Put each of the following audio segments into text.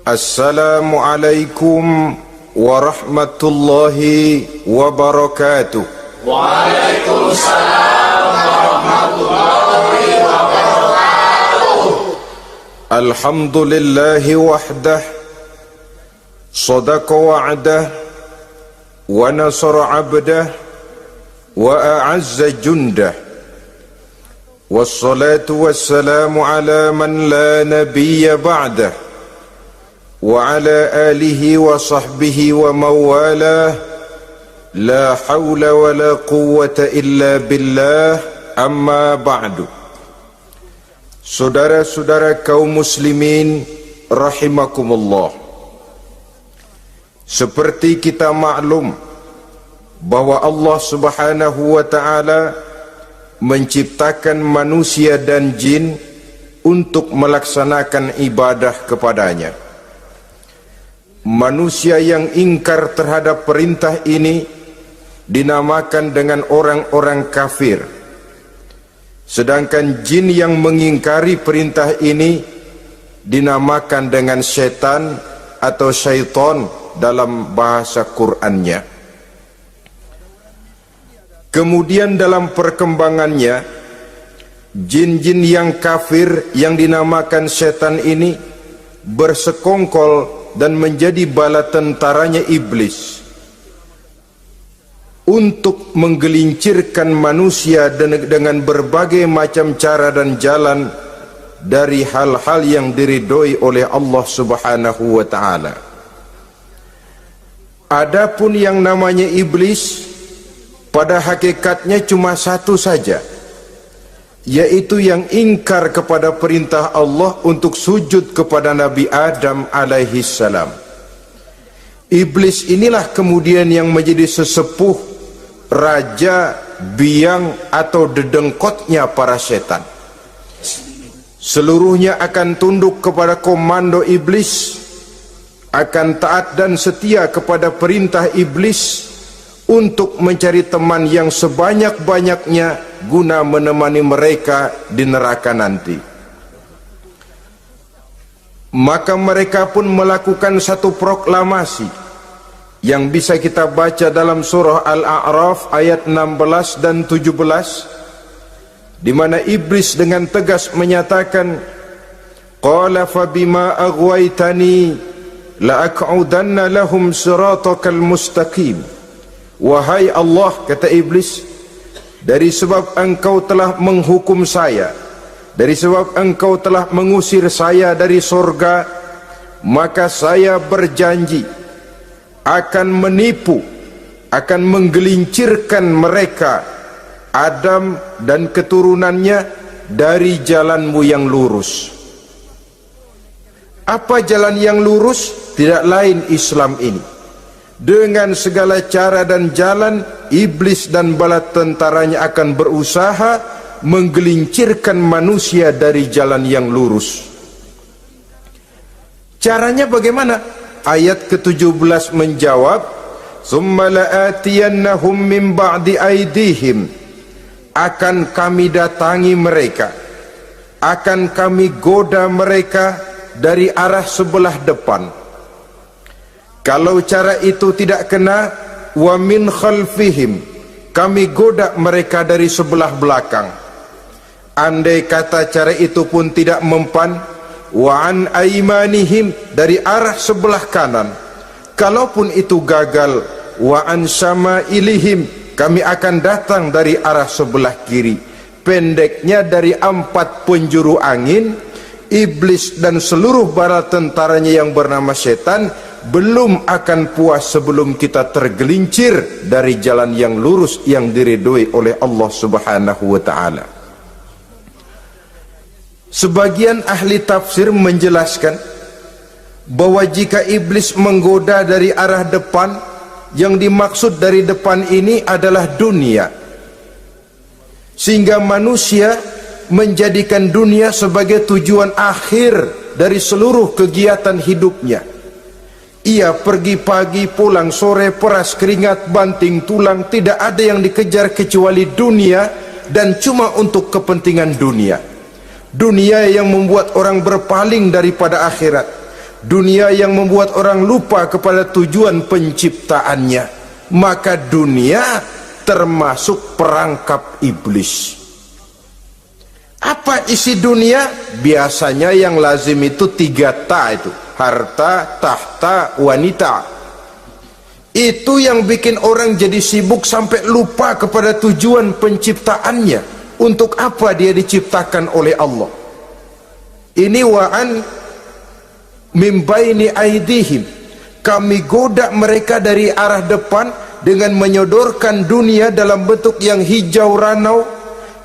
Assalamualaikum warahmatullahi wabarakatuh. Waalaikumsalam warahmatullahi wabarakatuh. Alhamdulillahi wahdah, sadaqa wa'dah, wa nasara abdah, wa a'azza jundah. Wassalatu wassalamu ala man la nabiyya ba'dah, wa ala alihi wa sahbihi wa mawalah. La hawla wa la quwwata illa billah. Amma ba'du. Saudara-saudara kaum muslimin rahimakumullah, seperti kita maklum bahwa Allah subhanahu wa ta'ala menciptakan manusia dan jin untuk melaksanakan ibadah kepadanya. Manusia yang ingkar terhadap perintah ini dinamakan dengan orang-orang kafir, sedangkan jin yang mengingkari perintah ini dinamakan dengan setan atau syaitan dalam bahasa Qur'annya. Kemudian dalam perkembangannya, jin-jin yang kafir yang dinamakan setan ini bersekongkol dan menjadi bala tentaranya iblis untuk menggelincirkan manusia dengan berbagai macam cara dan jalan dari hal-hal yang diridhoi oleh Allah subhanahu wa ta'ala. Adapun yang namanya iblis, pada hakikatnya cuma satu saja, yaitu yang ingkar kepada perintah Allah untuk sujud kepada Nabi Adam alaihi salam. Iblis inilah kemudian yang menjadi sesepuh, raja, biang atau dedengkotnya para setan. Seluruhnya akan tunduk kepada komando iblis, akan taat dan setia kepada perintah iblis untuk mencari teman yang sebanyak-banyaknya guna menemani mereka di neraka nanti. Maka mereka pun melakukan satu proklamasi yang bisa kita baca dalam surah Al-A'raf ayat 16 dan 17, di mana iblis dengan tegas menyatakan, qala fabima aghwaytani la aq'udanna lahum siratakal mustaqim. Wahai Allah, kata iblis, dari sebab engkau telah menghukum saya, dari sebab engkau telah mengusir saya dari surga, maka saya berjanji akan menipu, akan menggelincirkan mereka, Adam dan keturunannya, dari jalanmu yang lurus. Apa jalan yang lurus? Tidak lain Islam ini. Dengan segala cara dan jalan, iblis dan bala tentaranya akan berusaha menggelincirkan manusia dari jalan yang lurus. Caranya bagaimana? Ayat ke-17 menjawab, "Tsumma la'atiyannahum min ba'di aydihim." Akan kami datangi mereka, akan kami goda mereka dari arah sebelah depan. Kalau cara itu tidak kena, wa min khalfihim, kami goda mereka dari sebelah belakang. Andai kata cara itu pun tidak mempan, wa an aimanihim, dari arah sebelah kanan. Kalaupun itu gagal, wa an syama'ilihim, kami akan datang dari arah sebelah kiri. Pendeknya, dari 4 penjuru angin, iblis dan seluruh bala tentaranya yang bernama setan belum akan puas sebelum kita tergelincir dari jalan yang lurus yang diridhoi oleh Allah subhanahu wa ta'ala. Sebagian ahli tafsir menjelaskan bahwa jika iblis menggoda dari arah depan, yang dimaksud dari depan ini adalah dunia, sehingga manusia menjadikan dunia sebagai tujuan akhir dari seluruh kegiatan hidupnya. Ia pergi pagi, pulang sore, peras keringat, banting tulang, tidak ada yang dikejar kecuali dunia, dan cuma untuk kepentingan dunia. Dunia yang membuat orang berpaling daripada akhirat. dunia yang membuat orang lupa kepada tujuan penciptaannya, maka dunia termasuk perangkap iblis. Apa isi dunia? Biasanya yang lazim itu 3 ta itu, harta, tahta, wanita. Itu yang bikin orang jadi sibuk sampai lupa kepada tujuan penciptaannya. Untuk apa dia diciptakan oleh Allah? Ini wa'an min baini aidihim, kami goda mereka dari arah depan dengan menyodorkan dunia dalam bentuk yang hijau ranau,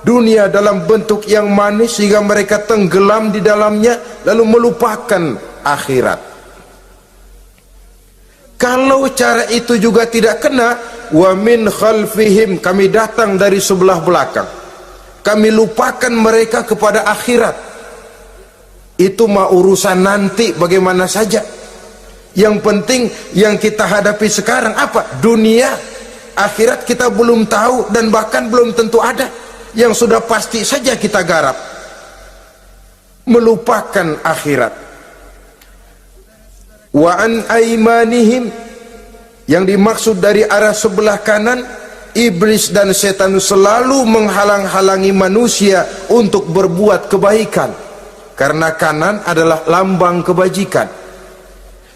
dunia dalam bentuk yang manis sehingga mereka tenggelam di dalamnya lalu melupakan akhirat. Kalau cara itu juga tidak kena, wa min khalfihim, kami datang dari sebelah belakang, kami lupakan mereka kepada akhirat. Itu mah urusan nanti bagaimana saja. Yang penting yang kita hadapi sekarang apa? Dunia. Akhirat kita belum tahu dan bahkan belum tentu ada. Yang sudah pasti saja kita garap, melupakan akhirat. Wa an aimanihim, yang dimaksud dari arah sebelah kanan, iblis dan setan selalu menghalang-halangi manusia untuk berbuat kebaikan, karena kanan adalah lambang kebajikan,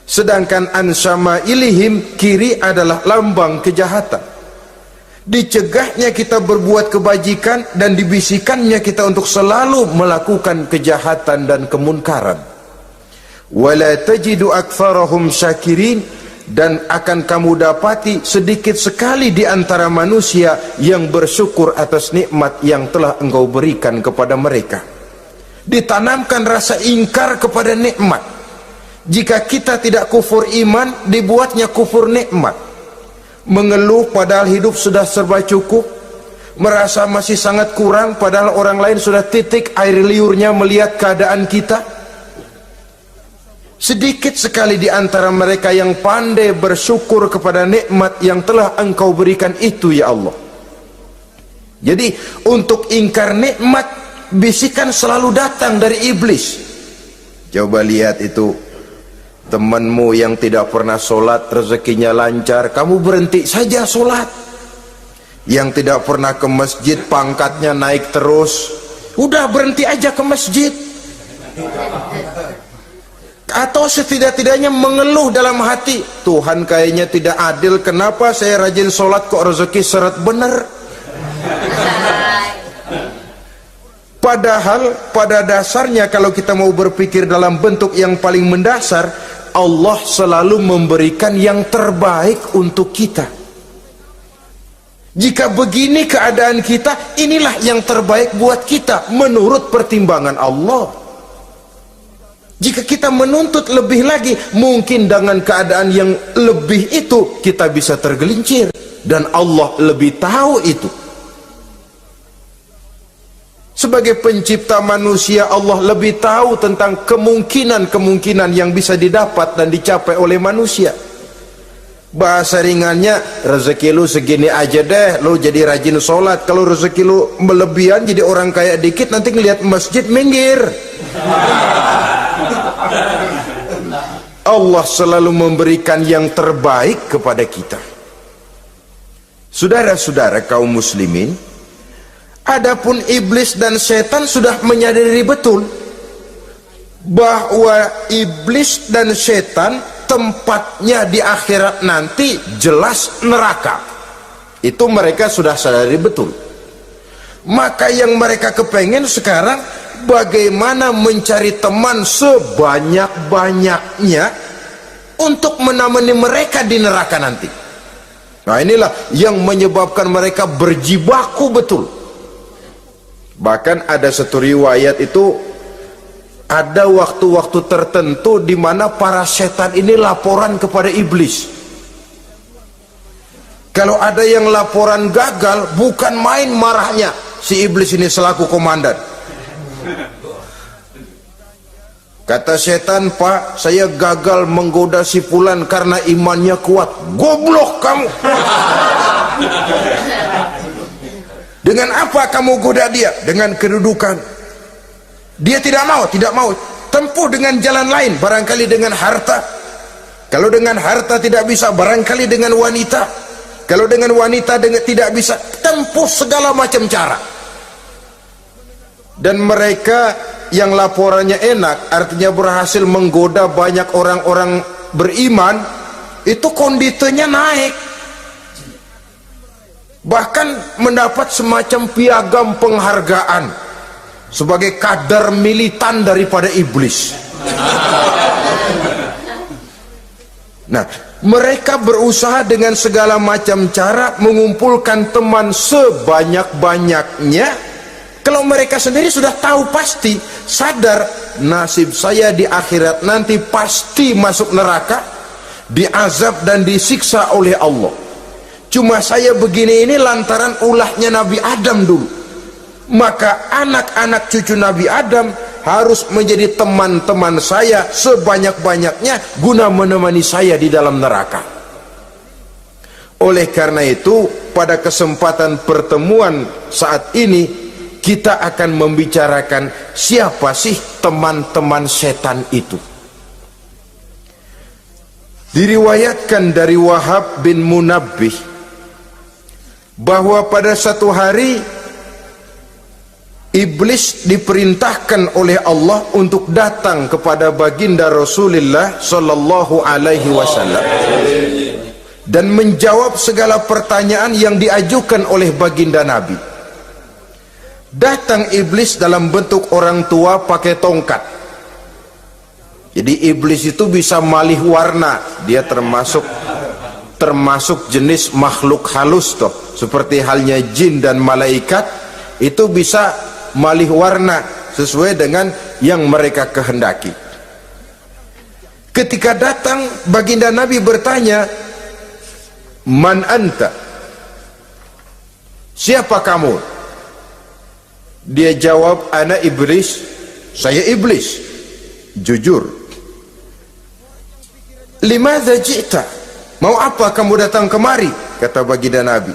sedangkan ansama ilihim, kiri adalah lambang kejahatan. Dicegahnya kita berbuat kebajikan dan dibisikannya kita untuk selalu melakukan kejahatan dan kemunkaran. Wala tajidu aktsarahum syakirin, dan akan kamu dapati sedikit sekali di antara manusia yang bersyukur atas nikmat yang telah engkau berikan kepada mereka. Ditanamkan rasa ingkar kepada nikmat. Jika kita tidak kufur iman, dibuatnya kufur nikmat. Mengeluh padahal hidup sudah serba cukup, merasa masih sangat kurang padahal orang lain sudah titik air liurnya melihat keadaan kita. Sedikit sekali di antara mereka yang pandai bersyukur kepada nikmat yang telah engkau berikan itu, ya Allah. Jadi untuk ingkar nikmat, bisikan selalu datang dari iblis. Coba lihat itu, temanmu yang tidak pernah sholat rezekinya lancar, kamu berhenti saja sholat. Yang tidak pernah ke masjid pangkatnya naik terus, udah berhenti aja ke masjid. Atau setidak-tidaknya mengeluh dalam hati, Tuhan kayaknya tidak adil, kenapa saya rajin sholat kok rezeki seret bener. Padahal pada dasarnya kalau kita mau berpikir dalam bentuk yang paling mendasar, Allah selalu memberikan yang terbaik untuk kita. Jika begini keadaan kita, inilah yang terbaik buat kita menurut pertimbangan Allah. Jika kita menuntut lebih lagi, mungkin dengan keadaan yang lebih itu kita bisa tergelincir, dan Allah lebih tahu itu. Sebagai pencipta manusia, Allah lebih tahu tentang kemungkinan-kemungkinan yang bisa didapat dan dicapai oleh manusia. Bahasa ringannya, rezeki lu segini aja deh, lu jadi rajin sholat. Kalau rezeki lu melebihan jadi orang kaya dikit, nanti ngelihat masjid minggir. Allah selalu memberikan yang terbaik kepada kita. Saudara-saudara kaum muslimin, adapun iblis dan setan sudah menyadari betul bahwa iblis dan setan tempatnya di akhirat nanti jelas neraka. Itu mereka sudah sadari betul. Maka yang mereka kepengen sekarang, bagaimana mencari teman sebanyak-banyaknya untuk menemani mereka di neraka nanti. Nah, inilah yang menyebabkan mereka berjibaku betul. Bahkan ada satu riwayat itu, ada waktu-waktu tertentu di mana para setan ini laporan kepada iblis. Kalau ada yang laporan gagal, bukan main marahnya si iblis ini selaku komandan. Kata setan, Pak, saya gagal menggoda si fulan karena imannya kuat. Goblok kamu. Dengan apa kamu goda dia? Dengan kedudukan. Dia tidak mau. tempuh dengan jalan lain, barangkali dengan harta. Kalau dengan harta tidak bisa, barangkali dengan wanita. Kalau dengan wanita tidak bisa, tempuh segala macam cara. Dan mereka yang laporannya enak, artinya berhasil menggoda banyak orang-orang beriman, itu konditenya naik, bahkan mendapat semacam piagam penghargaan sebagai kadar militan daripada iblis. Nah, mereka berusaha dengan segala macam cara mengumpulkan teman sebanyak-banyaknya. Kalau mereka sendiri sudah tahu, pasti sadar nasib saya di akhirat nanti pasti masuk neraka, diazab dan disiksa oleh Allah. Cuma saya begini ini lantaran ulahnya Nabi Adam dulu. Maka anak-anak cucu Nabi Adam harus menjadi teman-teman saya sebanyak-banyaknya guna menemani saya di dalam neraka. Oleh karena itu, pada kesempatan pertemuan saat ini kita akan membicarakan siapa sih teman-teman setan itu. Diriwayatkan dari Wahab bin Munabbih bahwa pada satu hari iblis diperintahkan oleh Allah untuk datang kepada baginda Rasulullah sallallahu alaihi wasallam dan menjawab segala pertanyaan yang diajukan oleh baginda Nabi. Datang iblis dalam bentuk orang tua pakai tongkat. Jadi iblis itu bisa malih warna, dia termasuk jenis makhluk halus toh, seperti halnya jin dan malaikat, itu bisa malih warna sesuai dengan yang mereka kehendaki. Ketika datang, baginda Nabi bertanya, "Man anta?" Siapa kamu? Dia jawab, "Ana iblis." Saya iblis. Jujur. "Limadza ji'ta?" Mau apa kamu datang kemari? Kata baginda Nabi.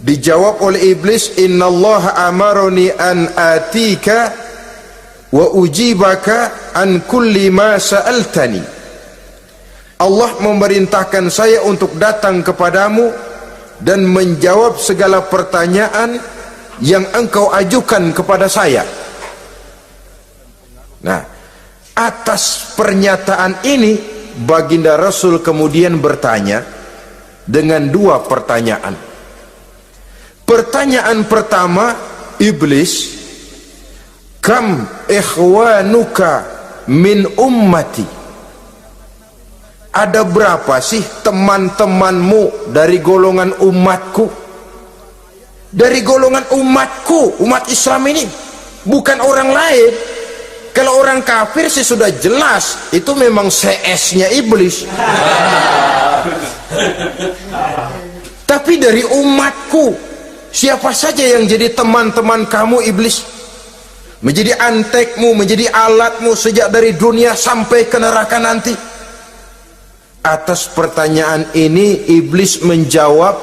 Dijawab oleh iblis, "Innallaha amaroni an atika wa ujibaka an kulli ma sa'altani." Allah memerintahkan saya untuk datang kepadamu dan menjawab segala pertanyaan yang engkau ajukan kepada saya. Nah, atas pernyataan ini baginda Rasul kemudian bertanya dengan dua pertanyaan. Pertanyaan pertama, iblis, "Kam ikhwanuka min ummati?" Ada berapa sih teman-temanmu dari golongan umatku? Dari golongan umatku, umat Islam ini, bukan orang lain. Kalau orang kafir sih sudah jelas, itu memang CS-nya iblis. Tapi dari umatku, siapa saja yang jadi teman-teman kamu iblis? Menjadi antekmu, menjadi alatmu sejak dari dunia sampai ke neraka nanti. Atas pertanyaan ini iblis menjawab,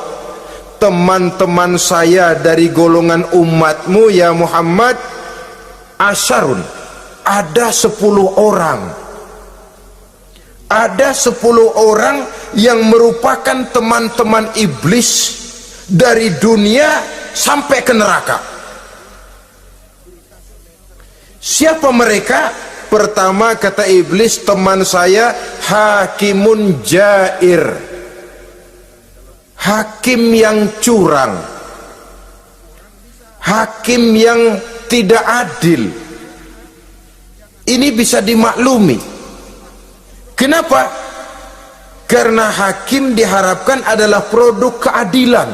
"Teman-teman saya dari golongan umatmu ya Muhammad, asyarun, ada 10 orang. Ada 10 orang yang merupakan teman-teman iblis dari dunia sampai ke neraka." Siapa mereka? Pertama kata iblis, "Teman saya hakimun jair." Hakim yang curang, hakim yang tidak adil. Ini bisa dimaklumi. Kenapa? Karena hakim diharapkan adalah produk keadilan,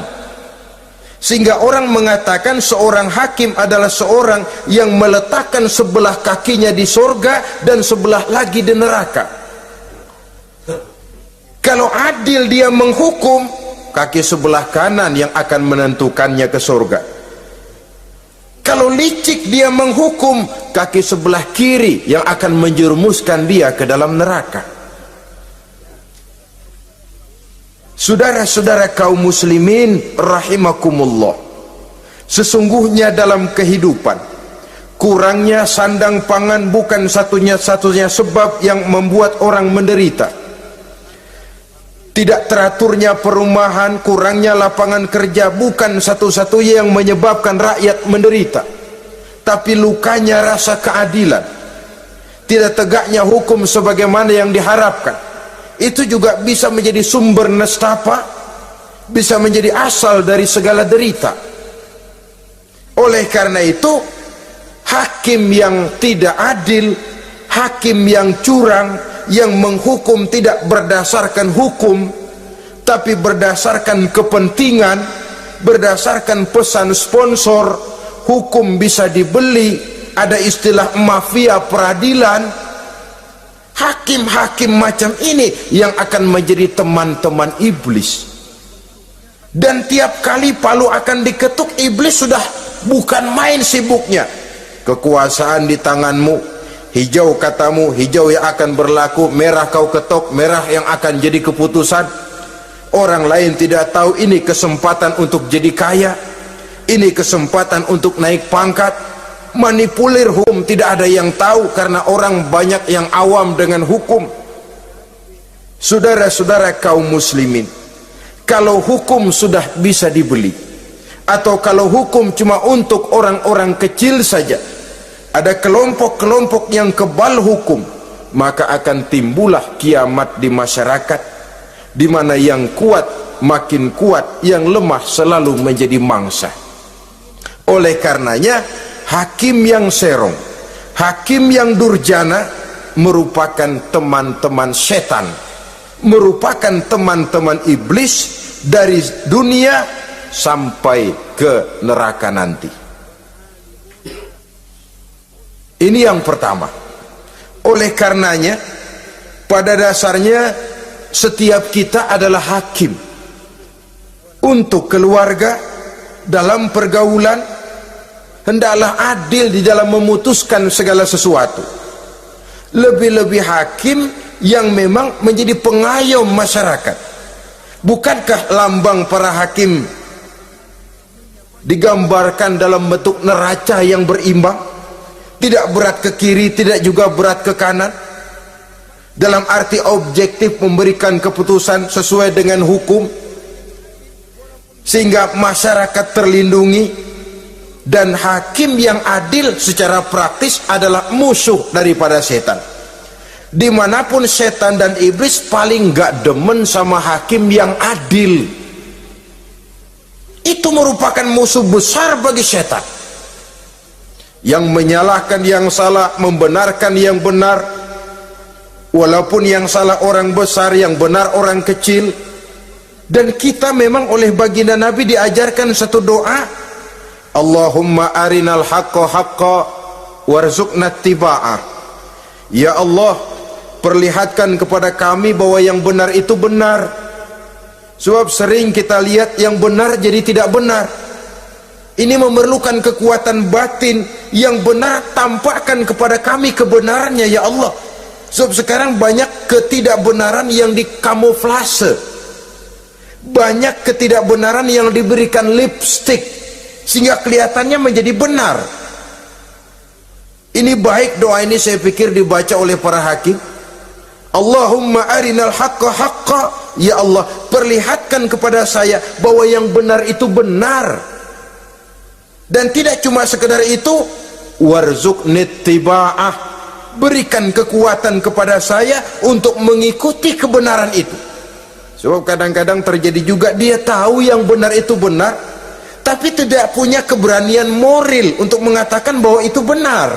sehingga orang mengatakan seorang hakim adalah seorang yang meletakkan sebelah kakinya di surga dan sebelah lagi di neraka. Kalau adil dia menghukum, kaki sebelah kanan yang akan menentukannya ke surga. Kalau licik dia menghukum, kaki sebelah kiri yang akan menjerumuskan dia ke dalam neraka. Saudara-saudara kaum muslimin rahimakumullah, sesungguhnya dalam kehidupan Kurangnya sandang pangan bukan satunya sebab yang membuat orang menderita. Tidak teraturnya perumahan, kurangnya lapangan kerja bukan satu-satunya yang menyebabkan rakyat menderita. Tapi lukanya rasa keadilan, tidak tegaknya hukum sebagaimana yang diharapkan, itu juga bisa menjadi sumber nestapa, bisa menjadi asal dari segala derita. Oleh karena itu, hakim yang tidak adil, hakim yang curang, yang menghukum tidak berdasarkan hukum tapi berdasarkan kepentingan, berdasarkan pesan sponsor, hukum bisa dibeli, ada istilah mafia peradilan. Hakim-hakim macam ini yang akan menjadi teman-teman iblis. Dan tiap kali palu akan diketuk, iblis sudah bukan main sibuknya. Kekuasaan di tanganmu, hijau katamu, hijau yang akan berlaku, merah kau ketok, merah yang akan jadi keputusan. Orang lain tidak tahu ini kesempatan untuk jadi kaya, ini kesempatan untuk naik pangkat. Manipulir hukum tidak ada yang tahu karena orang banyak yang awam dengan hukum. Saudara-saudara kaum muslimin, kalau hukum sudah bisa dibeli, atau kalau hukum cuma untuk orang-orang kecil saja, ada kelompok-kelompok yang kebal hukum, maka akan timbullah kiamat di masyarakat, di mana yang kuat makin kuat, yang lemah selalu menjadi mangsa. Oleh karenanya, hakim yang serong, hakim yang durjana merupakan teman-teman setan, merupakan teman-teman iblis dari dunia sampai ke neraka nanti. Ini yang pertama. Oleh karenanya, pada dasarnya setiap kita adalah hakim untuk keluarga. Dalam pergaulan hendaklah adil di dalam memutuskan segala sesuatu. Lebih-lebih hakim yang memang menjadi pengayom masyarakat. Bukankah lambang para hakim digambarkan dalam bentuk neraca yang berimbang, tidak berat ke kiri, tidak juga berat ke kanan, dalam arti objektif memberikan keputusan sesuai dengan hukum, sehingga masyarakat terlindungi. Dan hakim yang adil secara praktis adalah musuh daripada setan. Dimanapun setan dan iblis paling gak demen sama hakim yang adil. Itu merupakan musuh besar bagi setan, yang menyalahkan yang salah, membenarkan yang benar, walaupun yang salah orang besar, yang benar orang kecil. Dan kita memang oleh baginda Nabi diajarkan satu doa, Allahumma arinal haqqa haqqa warzuqna tiba'ah. Ya Allah, perlihatkan kepada kami bahwa yang benar itu benar. Sebab sering kita lihat yang benar jadi tidak benar. Ini memerlukan kekuatan batin. Yang benar tampakkan kepada kami kebenarannya ya Allah. Sebab sekarang banyak ketidakbenaran yang dikamuflase, banyak ketidakbenaran yang diberikan lipstick sehingga kelihatannya menjadi benar. Ini baik doa ini saya pikir dibaca oleh para hakim. Allahumma arinal haqqa haqqa, ya Allah perlihatkan kepada saya bahwa yang benar itu benar. Dan tidak cuma sekedar itu, warzuqnit tiba'ah, berikan kekuatan kepada saya untuk mengikuti kebenaran itu. Sebab kadang-kadang terjadi juga dia tahu yang benar itu benar, tapi tidak punya keberanian moral untuk mengatakan bahwa itu benar.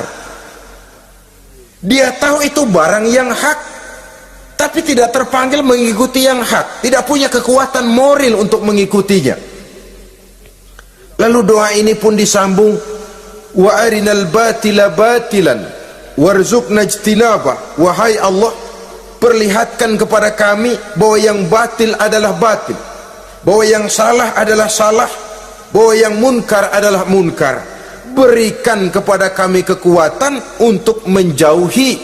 Dia tahu itu barang yang hak, tapi tidak terpanggil mengikuti yang hak, tidak punya kekuatan moral untuk mengikutinya. Lalu doa ini pun disambung, wa arinal batila batilan warzuqna ijtinabah. Wahai Allah, perlihatkan kepada kami bahwa yang batil adalah batil, bahwa yang salah adalah salah, bahwa yang munkar adalah munkar. Berikan kepada kami kekuatan untuk menjauhi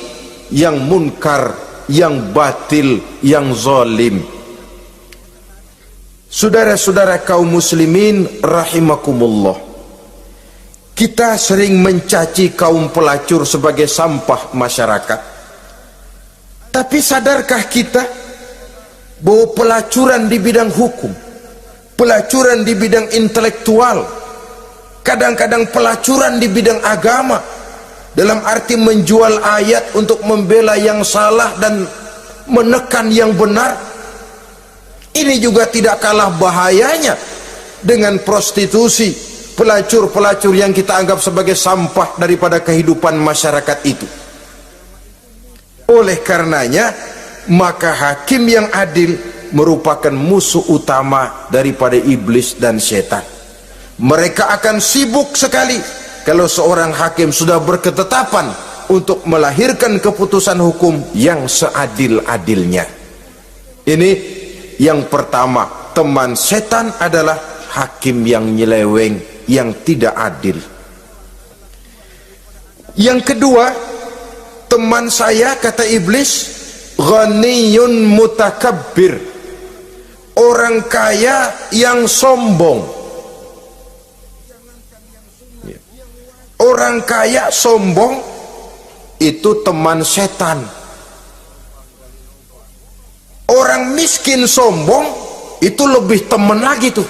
yang munkar, yang batil, yang zalim. Saudara-saudara kaum muslimin rahimakumullah, Kita sering mencaci kaum pelacur sebagai sampah masyarakat. Tapi sadarkah kita bahwa pelacuran di bidang hukum, pelacuran di bidang intelektual, kadang-kadang pelacuran di bidang agama, dalam arti menjual ayat untuk membela yang salah dan menekan yang benar, ini juga tidak kalah bahayanya dengan prostitusi, pelacur-pelacur yang kita anggap sebagai sampah daripada kehidupan masyarakat itu. Oleh karenanya, maka hakim yang adil merupakan musuh utama daripada iblis dan setan. Mereka akan sibuk sekali kalau seorang hakim sudah berketetapan untuk melahirkan keputusan hukum yang seadil-adilnya. Ini yang pertama, teman setan adalah hakim yang nyeleweng, yang tidak adil. Yang kedua, teman saya, kata iblis, ghaniyun mutakabbir, orang kaya yang sombong. Orang kaya sombong itu teman setan. Orang miskin sombong itu lebih teman lagi tuh.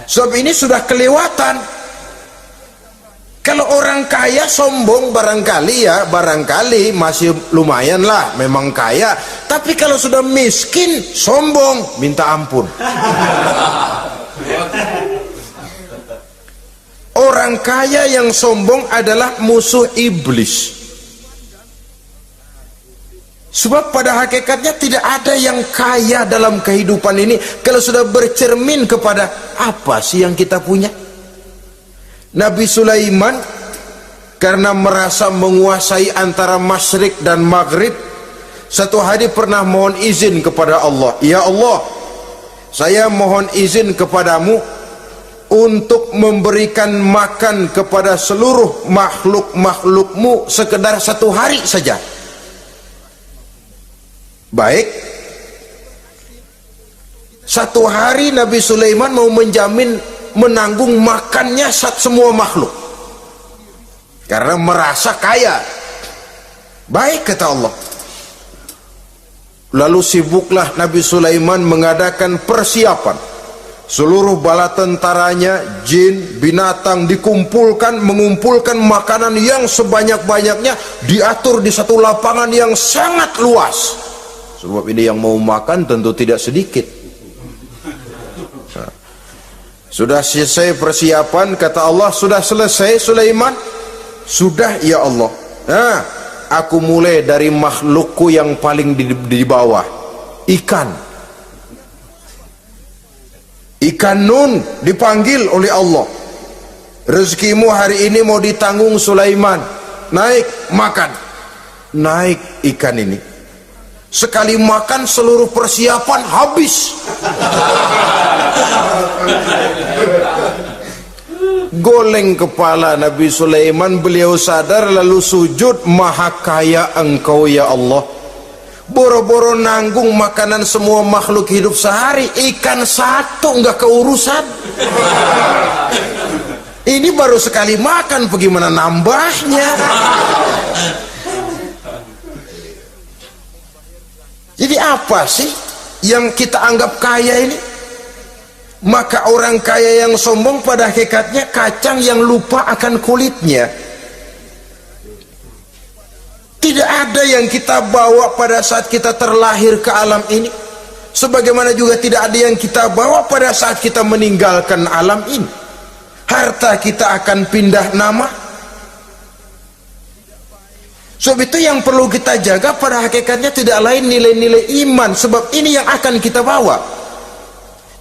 Sebab ini sudah kelewatan. Kalau orang kaya sombong barangkali masih lumayan lah, memang kaya. Tapi kalau sudah miskin sombong, minta ampun. Orang kaya yang sombong adalah musuh iblis. Sebab pada hakikatnya tidak ada yang kaya dalam kehidupan ini kalau sudah bercermin kepada apa sih yang kita punya. Nabi Sulaiman karena merasa menguasai antara masyrik dan maghrib, satu hari pernah mohon izin kepada Allah, ya Allah, saya mohon izin kepadamu untuk memberikan makan kepada seluruh makhluk-makhlukmu sekedar satu hari saja. Baik, satu hari Nabi Sulaiman mau menjamin menanggung makannya semua makhluk karena merasa kaya. Baik, kata Allah. Lalu sibuklah Nabi Sulaiman mengadakan persiapan. Seluruh bala tentaranya, jin, binatang dikumpulkan, mengumpulkan makanan yang sebanyak-banyaknya, diatur di satu lapangan yang sangat luas. Sebab ini yang mau makan tentu tidak sedikit. Nah, sudah selesai persiapan, kata Allah, sudah selesai Sulaiman? Sudah, ya Allah. Nah, aku mulai dari makhlukku yang paling di bawah, ikan. Ikan nun dipanggil oleh Allah, rezekimu hari ini mau ditanggung Sulaiman, naik makan. Naik ikan ini, sekali makan seluruh persiapan habis. Goleng kepala Nabi Sulaiman, beliau sadar lalu sujud, maha kaya engkau ya Allah. Boro-boro nanggung makanan semua makhluk hidup sehari, ikan satu nggak keurusan. Ini baru sekali makan, bagaimana nambahnya? Jadi apa sih yang kita anggap kaya ini? Maka orang kaya yang sombong pada hakikatnya kacang yang lupa akan kulitnya. Tidak ada yang kita bawa pada saat kita terlahir ke alam ini, sebagaimana juga tidak ada yang kita bawa pada saat kita meninggalkan alam ini. Harta kita akan pindah nama. Sebab itu yang perlu kita jaga pada hakikatnya tidak lain nilai-nilai iman, sebab ini yang akan kita bawa.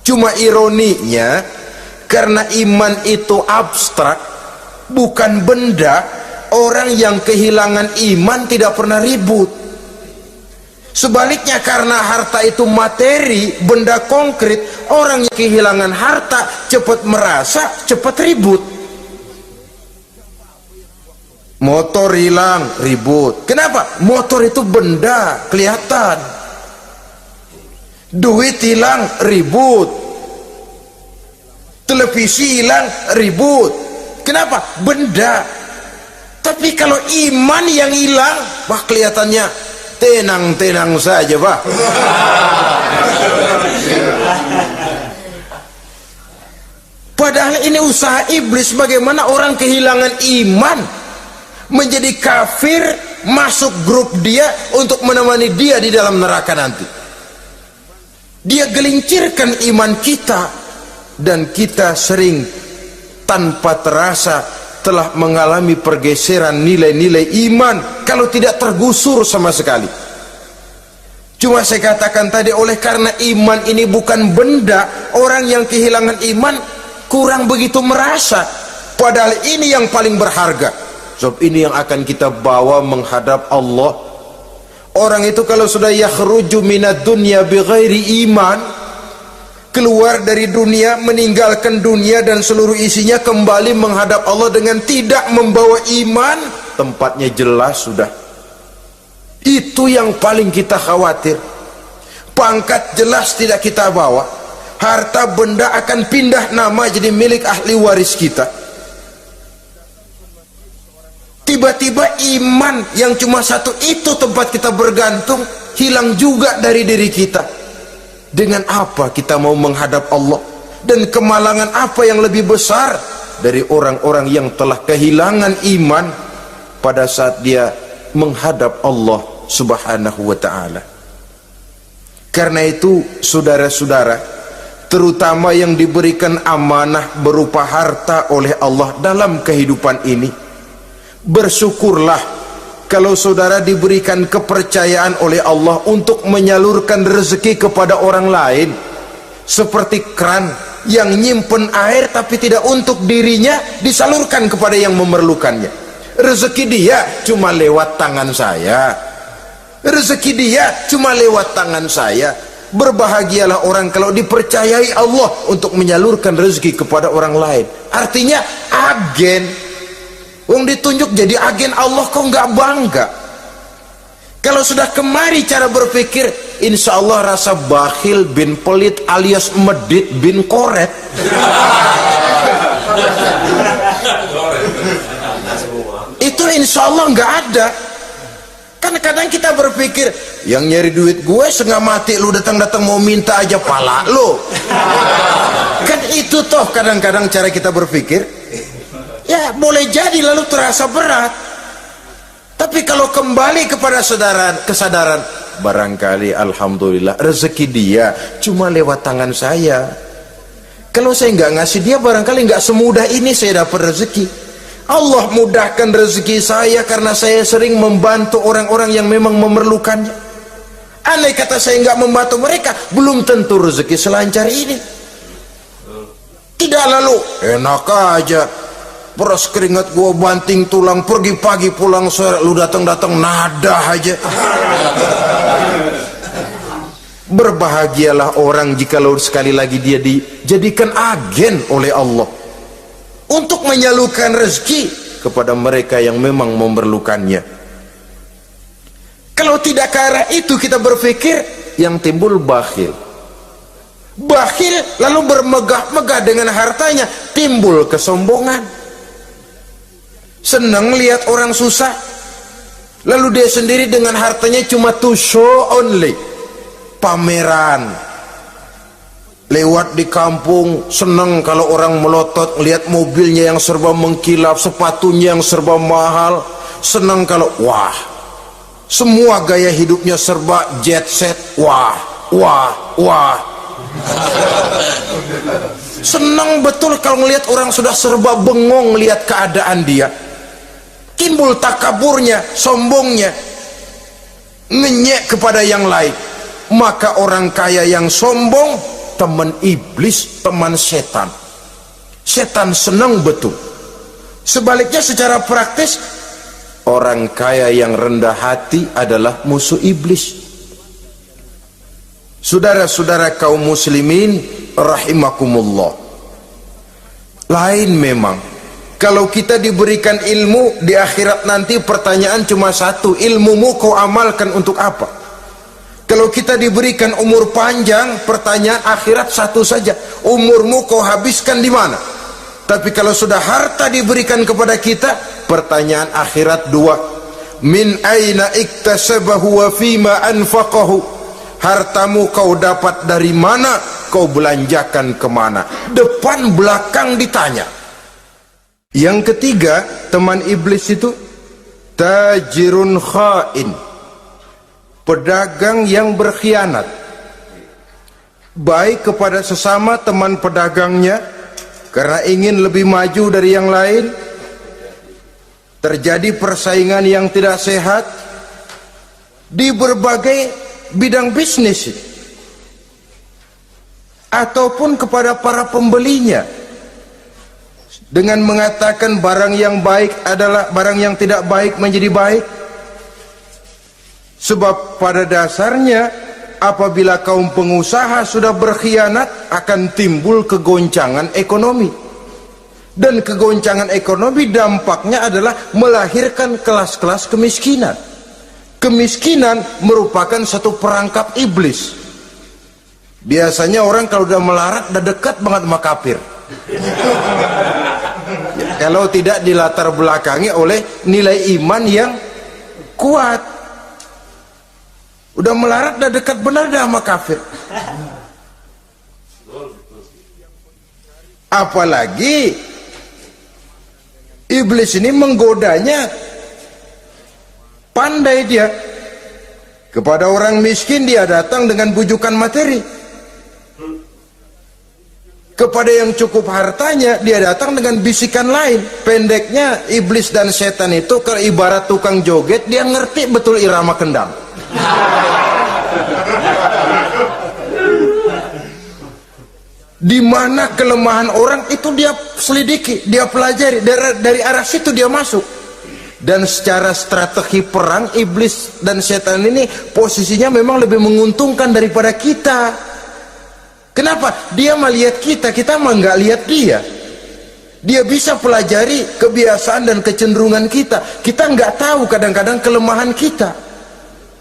Cuma ironinya, karena iman itu abstrak, bukan benda, orang yang kehilangan iman tidak pernah ribut. Sebaliknya, karena harta itu materi, benda konkret, orang yang kehilangan harta cepat merasa, cepat ribut. Motor hilang, ribut. Kenapa? Motor itu benda, kelihatan. Duit hilang, ribut. Televisi hilang, ribut. Kenapa? Benda. Tapi kalau iman yang hilang, wah kelihatannya tenang-tenang saja, Pak. Padahal ini usaha iblis, bagaimana orang kehilangan iman, menjadi kafir, masuk grup dia untuk menemani dia di dalam neraka nanti. Dia gelincirkan iman kita, dan kita sering tanpa terasa telah mengalami pergeseran nilai-nilai iman, kalau tidak tergusur sama sekali. Cuma saya katakan tadi, oleh karena iman ini bukan benda, orang yang kehilangan iman kurang begitu merasa, padahal ini yang paling berharga. Sebab ini yang akan kita bawa menghadap Allah. Orang itu kalau sudah yakhruju minad dunya bighairi iman, keluar dari dunia, meninggalkan dunia dan seluruh isinya, kembali menghadap Allah dengan tidak membawa iman, tempatnya jelas sudah. Itu yang paling kita khawatir. Pangkat jelas tidak kita bawa, harta benda akan pindah nama jadi milik ahli waris kita. Tiba-tiba iman yang cuma satu itu tempat kita bergantung hilang juga dari diri kita. Dengan apa kita mau menghadap Allah? Dan kemalangan apa yang lebih besar dari orang-orang yang telah kehilangan iman pada saat dia menghadap Allah Subhanahu wa ta'ala. Karena itu saudara-saudara, terutama yang diberikan amanah berupa harta oleh Allah dalam kehidupan ini, bersyukurlah kalau saudara diberikan kepercayaan oleh Allah untuk menyalurkan rezeki kepada orang lain, seperti keran yang nyimpen air tapi tidak untuk dirinya, disalurkan kepada yang memerlukannya. Rezeki dia cuma lewat tangan saya, rezeki dia cuma lewat tangan saya. Berbahagialah orang kalau dipercayai Allah untuk menyalurkan rezeki kepada orang lain. Artinya agen. Wong ditunjuk jadi agen Allah, kok nggak bangga? Kalau sudah kemari cara berpikir, insya Allah rasa bakhil bin pelit alias medit bin koret. Itu insya Allah nggak ada. Kan kadang kita berpikir, yang nyari duit gue setengah mati, lu datang-datang mau minta aja pala lu. Kan itu toh kadang-kadang cara kita berpikir. Ya boleh jadi lalu terasa berat. Tapi kalau kembali kepada kesadaran, barangkali alhamdulillah rezeki dia cuma lewat tangan saya. Kalau saya nggak ngasih dia, barangkali nggak semudah ini saya dapat rezeki. Allah mudahkan rezeki saya karena saya sering membantu orang-orang yang memang memerlukannya. Andai kata saya nggak membantu mereka, belum tentu rezeki selancar ini. Tidak lalu enak aja, peras keringat gua banting tulang, pergi pagi pulang sore, lu datang-datang nada aja. Berbahagialah orang jikalau sekali lagi dia dijadikan agen oleh Allah untuk menyalurkan rezeki kepada mereka yang memang memerlukannya. Kalau tidak ke arah itu kita berpikir, yang timbul bakhil. Bakhil lalu bermegah-megah dengan hartanya, timbul kesombongan. Senang lihat orang susah, lalu dia sendiri dengan hartanya cuma to show only, pameran. Lewat di kampung senang kalau orang melotot lihat mobilnya yang serba mengkilap, sepatunya yang serba mahal. Senang kalau wah, semua gaya hidupnya serba jet set, wah, wah, wah. Senang betul kalau melihat orang sudah serba bengong lihat keadaan dia. Timbul takaburnya, sombongnya, ngenyek kepada yang lain. Maka orang kaya yang sombong teman iblis, teman setan. Setan senang betul. Sebaliknya secara praktis, orang kaya yang rendah hati adalah musuh iblis. Saudara-saudara kaum muslimin rahimakumullah, lain memang kalau kita diberikan ilmu di akhirat nanti, pertanyaan cuma satu, ilmumu kau amalkan untuk apa? Kalau Kalau kita diberikan umur panjang, pertanyaan akhirat satu saja, umurmu kau habiskan di mana? Tapi kalau sudah harta diberikan kepada kita, pertanyaan akhirat dua, min aina iktasabahu wa fima anfaqahu, hartamu kau dapat dari mana, kau belanjakan kemana? Depan belakang ditanya. Yang ketiga, teman iblis itu tajirun khain, pedagang yang berkhianat, baik kepada sesama teman pedagangnya karena ingin lebih maju dari yang lain, terjadi persaingan yang tidak sehat di berbagai bidang bisnis, ataupun kepada para pembelinya dengan mengatakan barang yang baik adalah barang yang tidak baik menjadi baik. Sebab pada dasarnya apabila kaum pengusaha sudah berkhianat, akan timbul kegoncangan ekonomi. Dan kegoncangan ekonomi dampaknya adalah melahirkan kelas-kelas kemiskinan. Kemiskinan merupakan satu perangkap iblis. Biasanya orang kalau udah melarat udah dekat banget sama kafir. Kalau tidak dilatar belakangi oleh nilai iman yang kuat. Udah melarat, udah dekat benar dah sama kafir. Apalagi iblis ini menggodanya pandai dia. Kepada orang miskin dia datang dengan bujukan materi. Kepada yang cukup hartanya dia datang dengan bisikan lain. Pendeknya iblis dan setan itu kalau ibarat tukang joget, dia ngerti betul irama kendang. Di mana kelemahan orang itu dia selidiki, dia pelajari, dari arah situ dia masuk. Dan secara strategi perang, iblis dan setan ini posisinya memang lebih menguntungkan daripada kita. Kenapa? Dia melihat kita, kita mah nggak lihat dia. Dia bisa pelajari kebiasaan dan kecenderungan kita. Kita nggak tahu kadang-kadang kelemahan kita.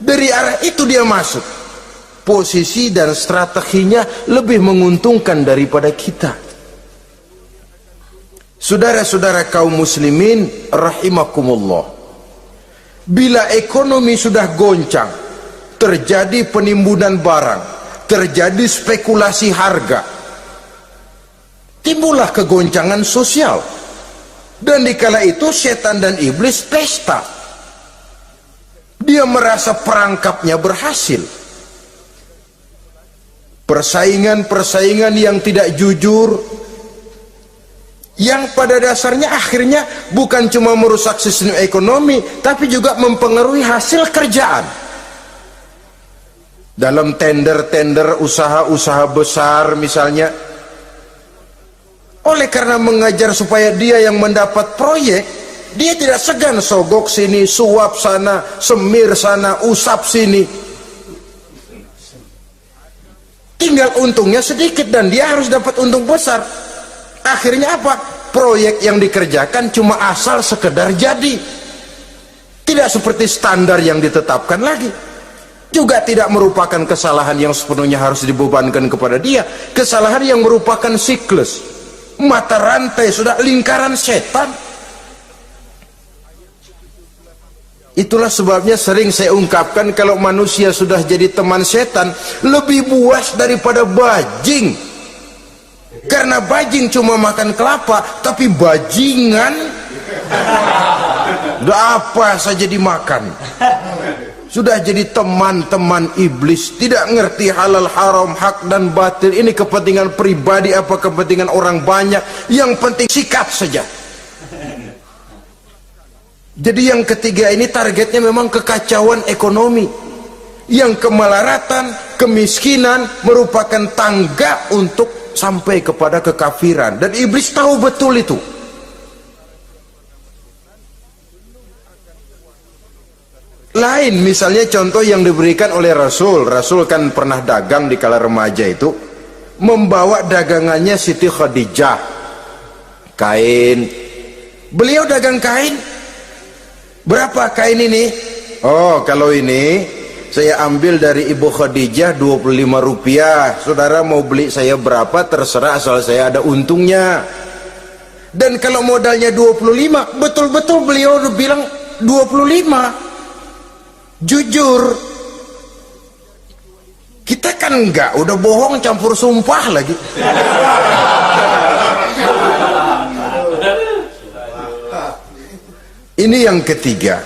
Dari arah itu dia masuk. Posisi dan strateginya lebih menguntungkan daripada kita. Saudara-saudara kaum muslimin rahimakumullah, bila ekonomi sudah goncang, terjadi penimbunan barang, terjadi spekulasi harga, timbullah kegoncangan sosial. Dan dikala itu setan dan iblis pesta. Dia merasa perangkapnya berhasil. Persaingan-persaingan yang tidak jujur, yang pada dasarnya akhirnya bukan cuma merusak sistem ekonomi, tapi juga mempengaruhi hasil kerjaan. Dalam tender-tender usaha-usaha besar misalnya, oleh karena mengajar supaya dia yang mendapat proyek, dia tidak segan sogok sini, suap sana, semir sana, usap sini. Tinggal untungnya sedikit dan dia harus dapat untung besar. Akhirnya apa? Proyek yang dikerjakan cuma asal sekedar jadi. Tidak seperti standar yang ditetapkan lagi. Juga tidak merupakan kesalahan yang sepenuhnya harus dibebankan kepada dia. Kesalahan yang merupakan siklus, mata rantai, sudah lingkaran setan. Itulah sebabnya sering saya ungkapkan, kalau manusia sudah jadi teman setan, lebih buas daripada bajing. Karena bajing cuma makan kelapa, tapi bajingan udah apa saja dimakan. Sudah jadi teman-teman iblis, tidak ngerti halal haram, hak dan batil. Ini kepentingan pribadi apa kepentingan orang banyak, yang penting sikat saja. Jadi yang ketiga ini targetnya memang kekacauan ekonomi, yang kemelaratan, kemiskinan merupakan tangga untuk sampai kepada kekafiran, dan iblis tahu betul itu. Lain misalnya contoh yang diberikan oleh Rasul kan pernah dagang di kala remaja itu, membawa dagangannya Siti Khadijah, kain. Beliau dagang kain. Berapa kain ini? Oh, kalau ini saya ambil dari Ibu Khadijah 25 rupiah. Saudara mau beli saya berapa terserah, asal saya ada untungnya. Dan kalau modalnya 25, betul-betul beliau bilang 25. Jujur. Kita kan enggak, udah bohong campur sumpah lagi. Ini yang ketiga.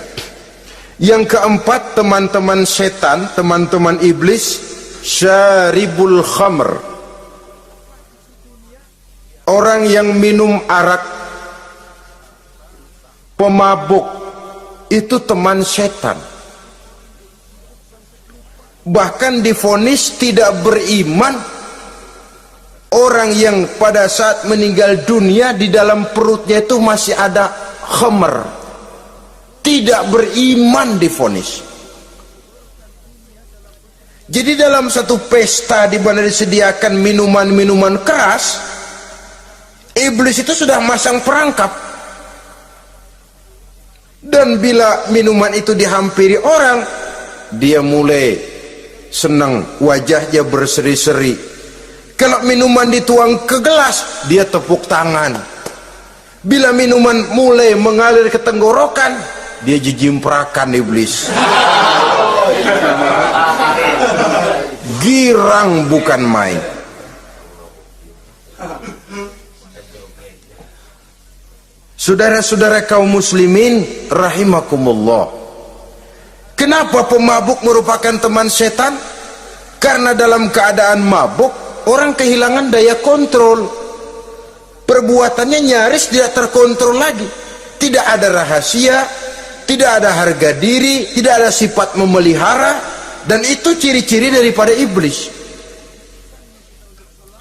Yang keempat, teman-teman setan, teman-teman iblis, syaribul khamr. Orang yang minum arak, pemabuk, itu teman setan. Bahkan divonis tidak beriman orang yang pada saat meninggal dunia di dalam perutnya itu masih ada khamr. Tidak beriman divonis. Jadi dalam satu pesta di mana disediakan minuman-minuman keras, iblis itu sudah masang perangkap. Dan bila minuman itu dihampiri orang, dia mulai senang, wajahnya berseri-seri. Kalau minuman dituang ke gelas, dia tepuk tangan. Bila minuman mulai mengalir ke tenggorokan, dia jijimprakan iblis. Girang bukan main. Saudara-saudara kaum muslimin rahimakumullah. Kenapa pemabuk merupakan teman setan? Karena dalam keadaan mabuk, orang kehilangan daya kontrol. Perbuatannya nyaris tidak terkontrol lagi. Tidak ada rahasia, tidak ada harga diri, tidak ada sifat memelihara, dan itu ciri-ciri daripada iblis.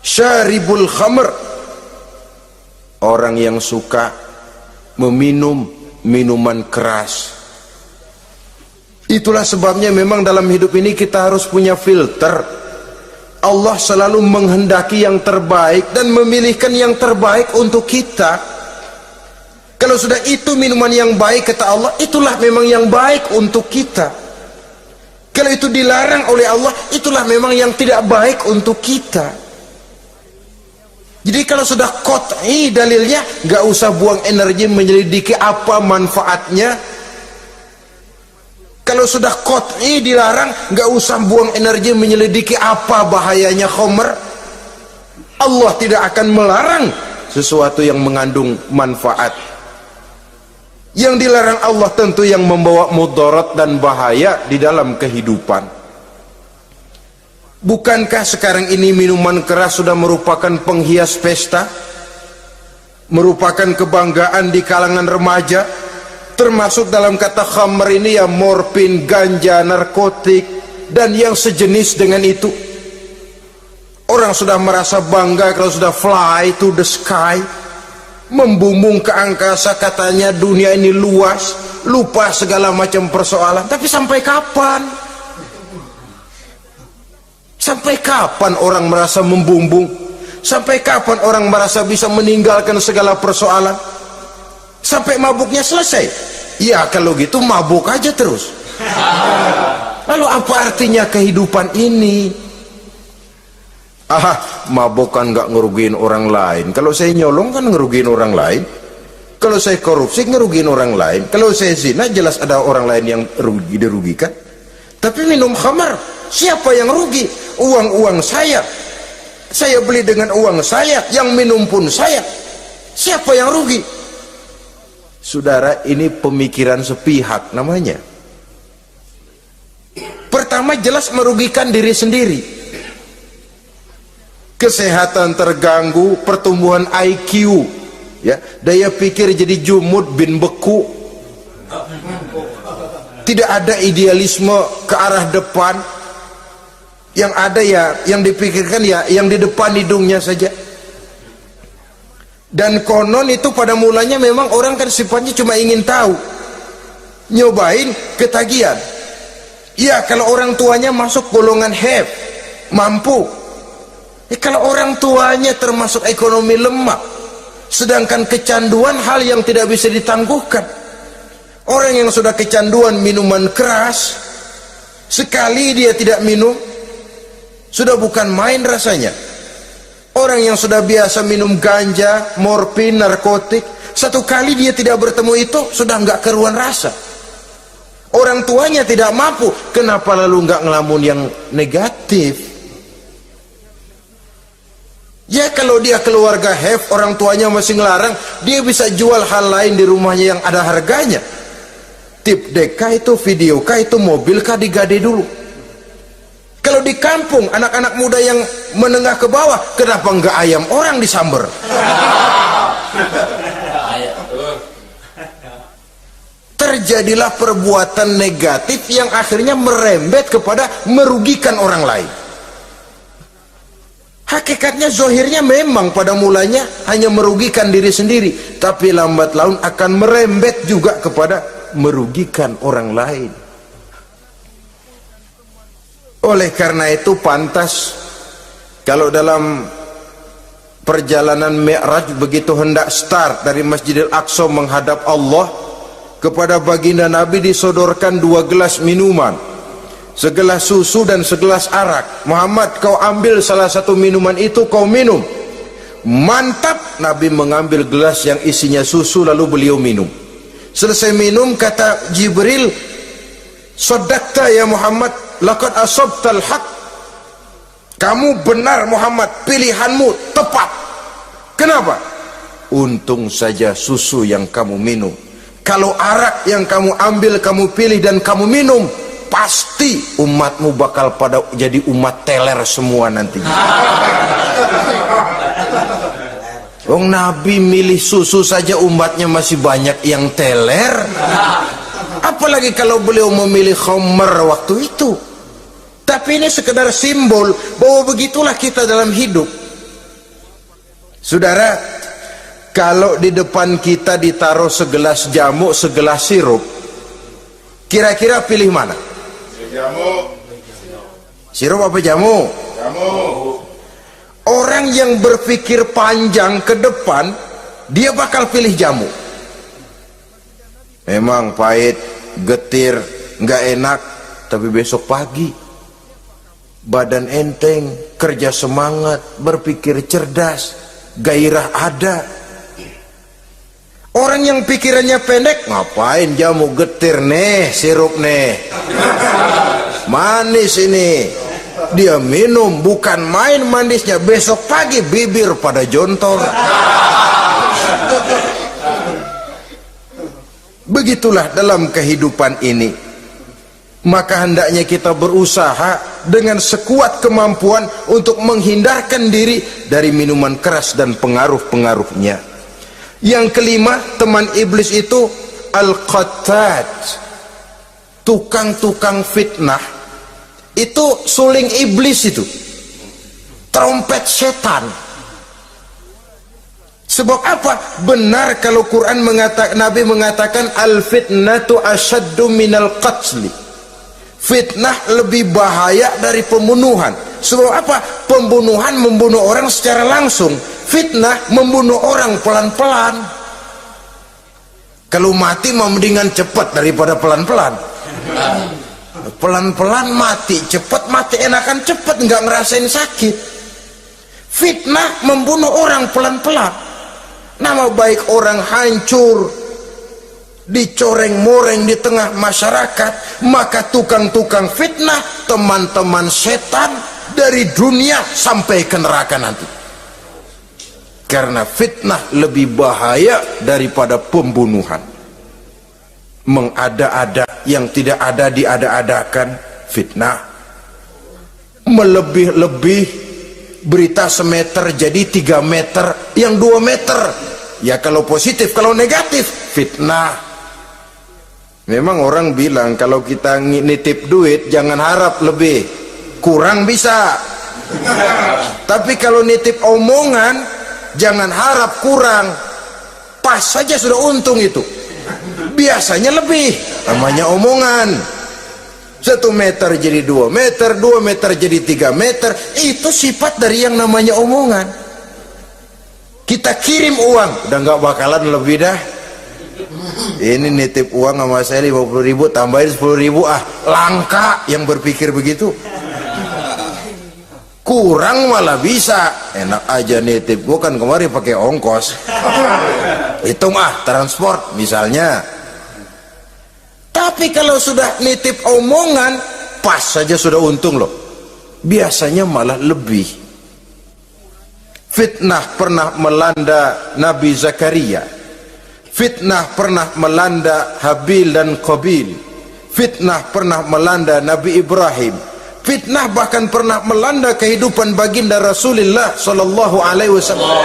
Syaribul khamr, orang yang suka meminum minuman keras. Itulah sebabnya memang dalam hidup ini kita harus punya filter. Allah selalu menghendaki yang terbaik dan memilihkan yang terbaik untuk kita. Kalau sudah itu minuman yang baik, kata Allah, itulah memang yang baik untuk kita. Kalau itu dilarang oleh Allah, itulah memang yang tidak baik untuk kita. Jadi kalau sudah qat'i dalilnya, nggak usah buang energi menyelidiki apa manfaatnya. Kalau sudah qat'i dilarang, nggak usah buang energi menyelidiki apa bahayanya khamr. Allah tidak akan melarang sesuatu yang mengandung manfaat. Yang dilarang Allah tentu yang membawa mudarat dan bahaya di dalam kehidupan. Bukankah sekarang ini minuman keras sudah merupakan penghias pesta, merupakan kebanggaan di kalangan remaja, termasuk dalam kata khamr ini ya morfin, ganja, narkotik, dan yang sejenis dengan itu. Orang sudah merasa bangga kalau sudah fly to the sky, membumbung ke angkasa, katanya dunia ini luas, lupa segala macam persoalan. Tapi sampai kapan? Sampai kapan orang merasa membumbung? Sampai kapan orang merasa bisa meninggalkan segala persoalan? Sampai mabuknya selesai? Ya kalau gitu mabuk aja terus. Lalu apa artinya kehidupan ini? Mabuk kan nggak ngerugiin orang lain. Kalau saya nyolong kan ngerugiin orang lain. Kalau saya korupsi ngerugiin orang lain. Kalau saya zina jelas ada orang lain yang dirugikan. Tapi minum khamar, siapa yang rugi? Uang saya. Saya beli dengan uang saya, yang minum pun saya. Siapa yang rugi? Saudara, ini pemikiran sepihak namanya. Pertama jelas merugikan diri sendiri. Kesehatan terganggu, pertumbuhan IQ, ya, daya pikir jadi jumud bin beku. Tidak ada idealisme ke arah depan. Yang ada ya, yang dipikirkan ya yang di depan hidungnya saja. Dan konon itu pada mulanya memang orang kan sifatnya cuma ingin tahu, nyobain, ketagihan. Ya kalau orang tuanya masuk golongan have, mampu. Kalau orang tuanya termasuk ekonomi lemah, sedangkan kecanduan hal yang tidak bisa ditangguhkan. Orang yang sudah kecanduan minuman keras, Sekali dia tidak minum, sudah bukan main rasanya. Orang yang sudah biasa minum ganja, morfin, narkotik, satu kali dia tidak bertemu itu, sudah nggak keruan rasa. Orang tuanya tidak mampu, kenapa lalu nggak ngelamun yang negatif? Ya kalau dia keluarga have, orang tuanya masih ngelarang, dia bisa jual hal lain di rumahnya yang ada harganya. Tip deka itu, video kah itu, mobil kah digade dulu. Kalau di kampung anak-anak muda yang menengah ke bawah, kenapa enggak ayam orang disamber? Terjadilah perbuatan negatif yang akhirnya merembet kepada merugikan orang lain. Hakikatnya zohirnya memang pada mulanya hanya merugikan diri sendiri, tapi lambat laun akan merembet juga kepada merugikan orang lain. Oleh karena itu pantas kalau dalam perjalanan Mi'raj begitu hendak start dari Masjidil Aqsa menghadap Allah, kepada baginda Nabi disodorkan 2 gelas minuman, segelas susu dan segelas arak. Muhammad, kau ambil salah satu minuman itu, kau minum. Mantap. Nabi mengambil gelas yang isinya susu, lalu beliau minum. Selesai minum, kata Jibril, "Shaddaqta ya Muhammad, laqad asabtal haq." Kamu benar Muhammad, pilihanmu tepat. Kenapa? Untung saja susu yang kamu minum. Kalau arak yang kamu ambil, kamu pilih dan kamu minum, pasti umatmu bakal pada jadi umat teler semua nanti. Wong Nabi milih susu saja umatnya masih banyak yang teler, apalagi kalau beliau memilih khamr waktu itu. Tapi ini sekedar simbol bahwa begitulah kita dalam hidup. Saudara, kalau di depan kita ditaruh segelas jamu, segelas sirup, kira-kira pilih mana? Jamu. Sirup apa jamu? Jamu. Orang yang berpikir panjang ke depan, dia bakal pilih jamu. Memang pahit, getir, nggak enak, tapi besok pagi badan enteng, kerja semangat, berpikir cerdas, gairah ada. Orang yang pikirannya pendek, ngapain jamu getir nih, sirup nih, manis ini, dia minum, bukan main manisnya, besok pagi bibir pada jontor. Begitulah dalam kehidupan ini. Maka hendaknya kita berusaha dengan sekuat kemampuan untuk menghindarkan diri dari minuman keras dan pengaruh-pengaruhnya. Yang kelima, teman iblis itu al-qattat, tukang-tukang fitnah. Itu suling iblis, itu trompet setan. Sebab apa? Benar kalau Quran mengatakan, Nabi mengatakan al-fitnatu asyaddu minal qatli. Fitnah lebih bahaya dari pembunuhan. Sebab apa? Pembunuhan membunuh orang secara langsung, fitnah membunuh orang pelan-pelan. Kalau mati mendingan cepat daripada pelan-pelan. Pelan-pelan mati, cepat mati enakan cepat, nggak ngerasain sakit. Fitnah membunuh orang pelan-pelan. Nama baik orang hancur, dicoreng-moreng di tengah masyarakat. Maka tukang-tukang fitnah, teman-teman setan dari dunia sampai ke neraka nanti. Karena fitnah lebih bahaya daripada pembunuhan. Mengada-ada yang tidak ada diada-adakan, fitnah. Melebih-lebih, berita semeter jadi 3 meter, yang 2 meter. Ya kalau positif, kalau negatif, fitnah. Memang orang bilang kalau kita nitip duit jangan harap lebih, kurang bisa. Tapi kalau nitip omongan jangan harap kurang, pas saja sudah untung itu. Biasanya lebih, namanya omongan. 1 meter jadi 2 meter, 2 meter jadi 3 meter. Itu sifat dari yang namanya omongan. Kita kirim uang, udah nggak bakalan lebih dah. Ini nitip uang sama saya 50.000, tambahin 10.000, langka yang berpikir begitu. Kurang malah bisa, enak aja nitip. Gua kan kemarin pakai ongkos, hitung transport misalnya. Tapi kalau sudah nitip omongan, pas saja sudah untung loh. Biasanya malah lebih. Fitnah pernah melanda Nabi Zakaria. Fitnah pernah melanda Habil dan Qabil. Fitnah pernah melanda Nabi Ibrahim. Fitnah bahkan pernah melanda kehidupan baginda Rasulullah sallallahu alaihi wasallam.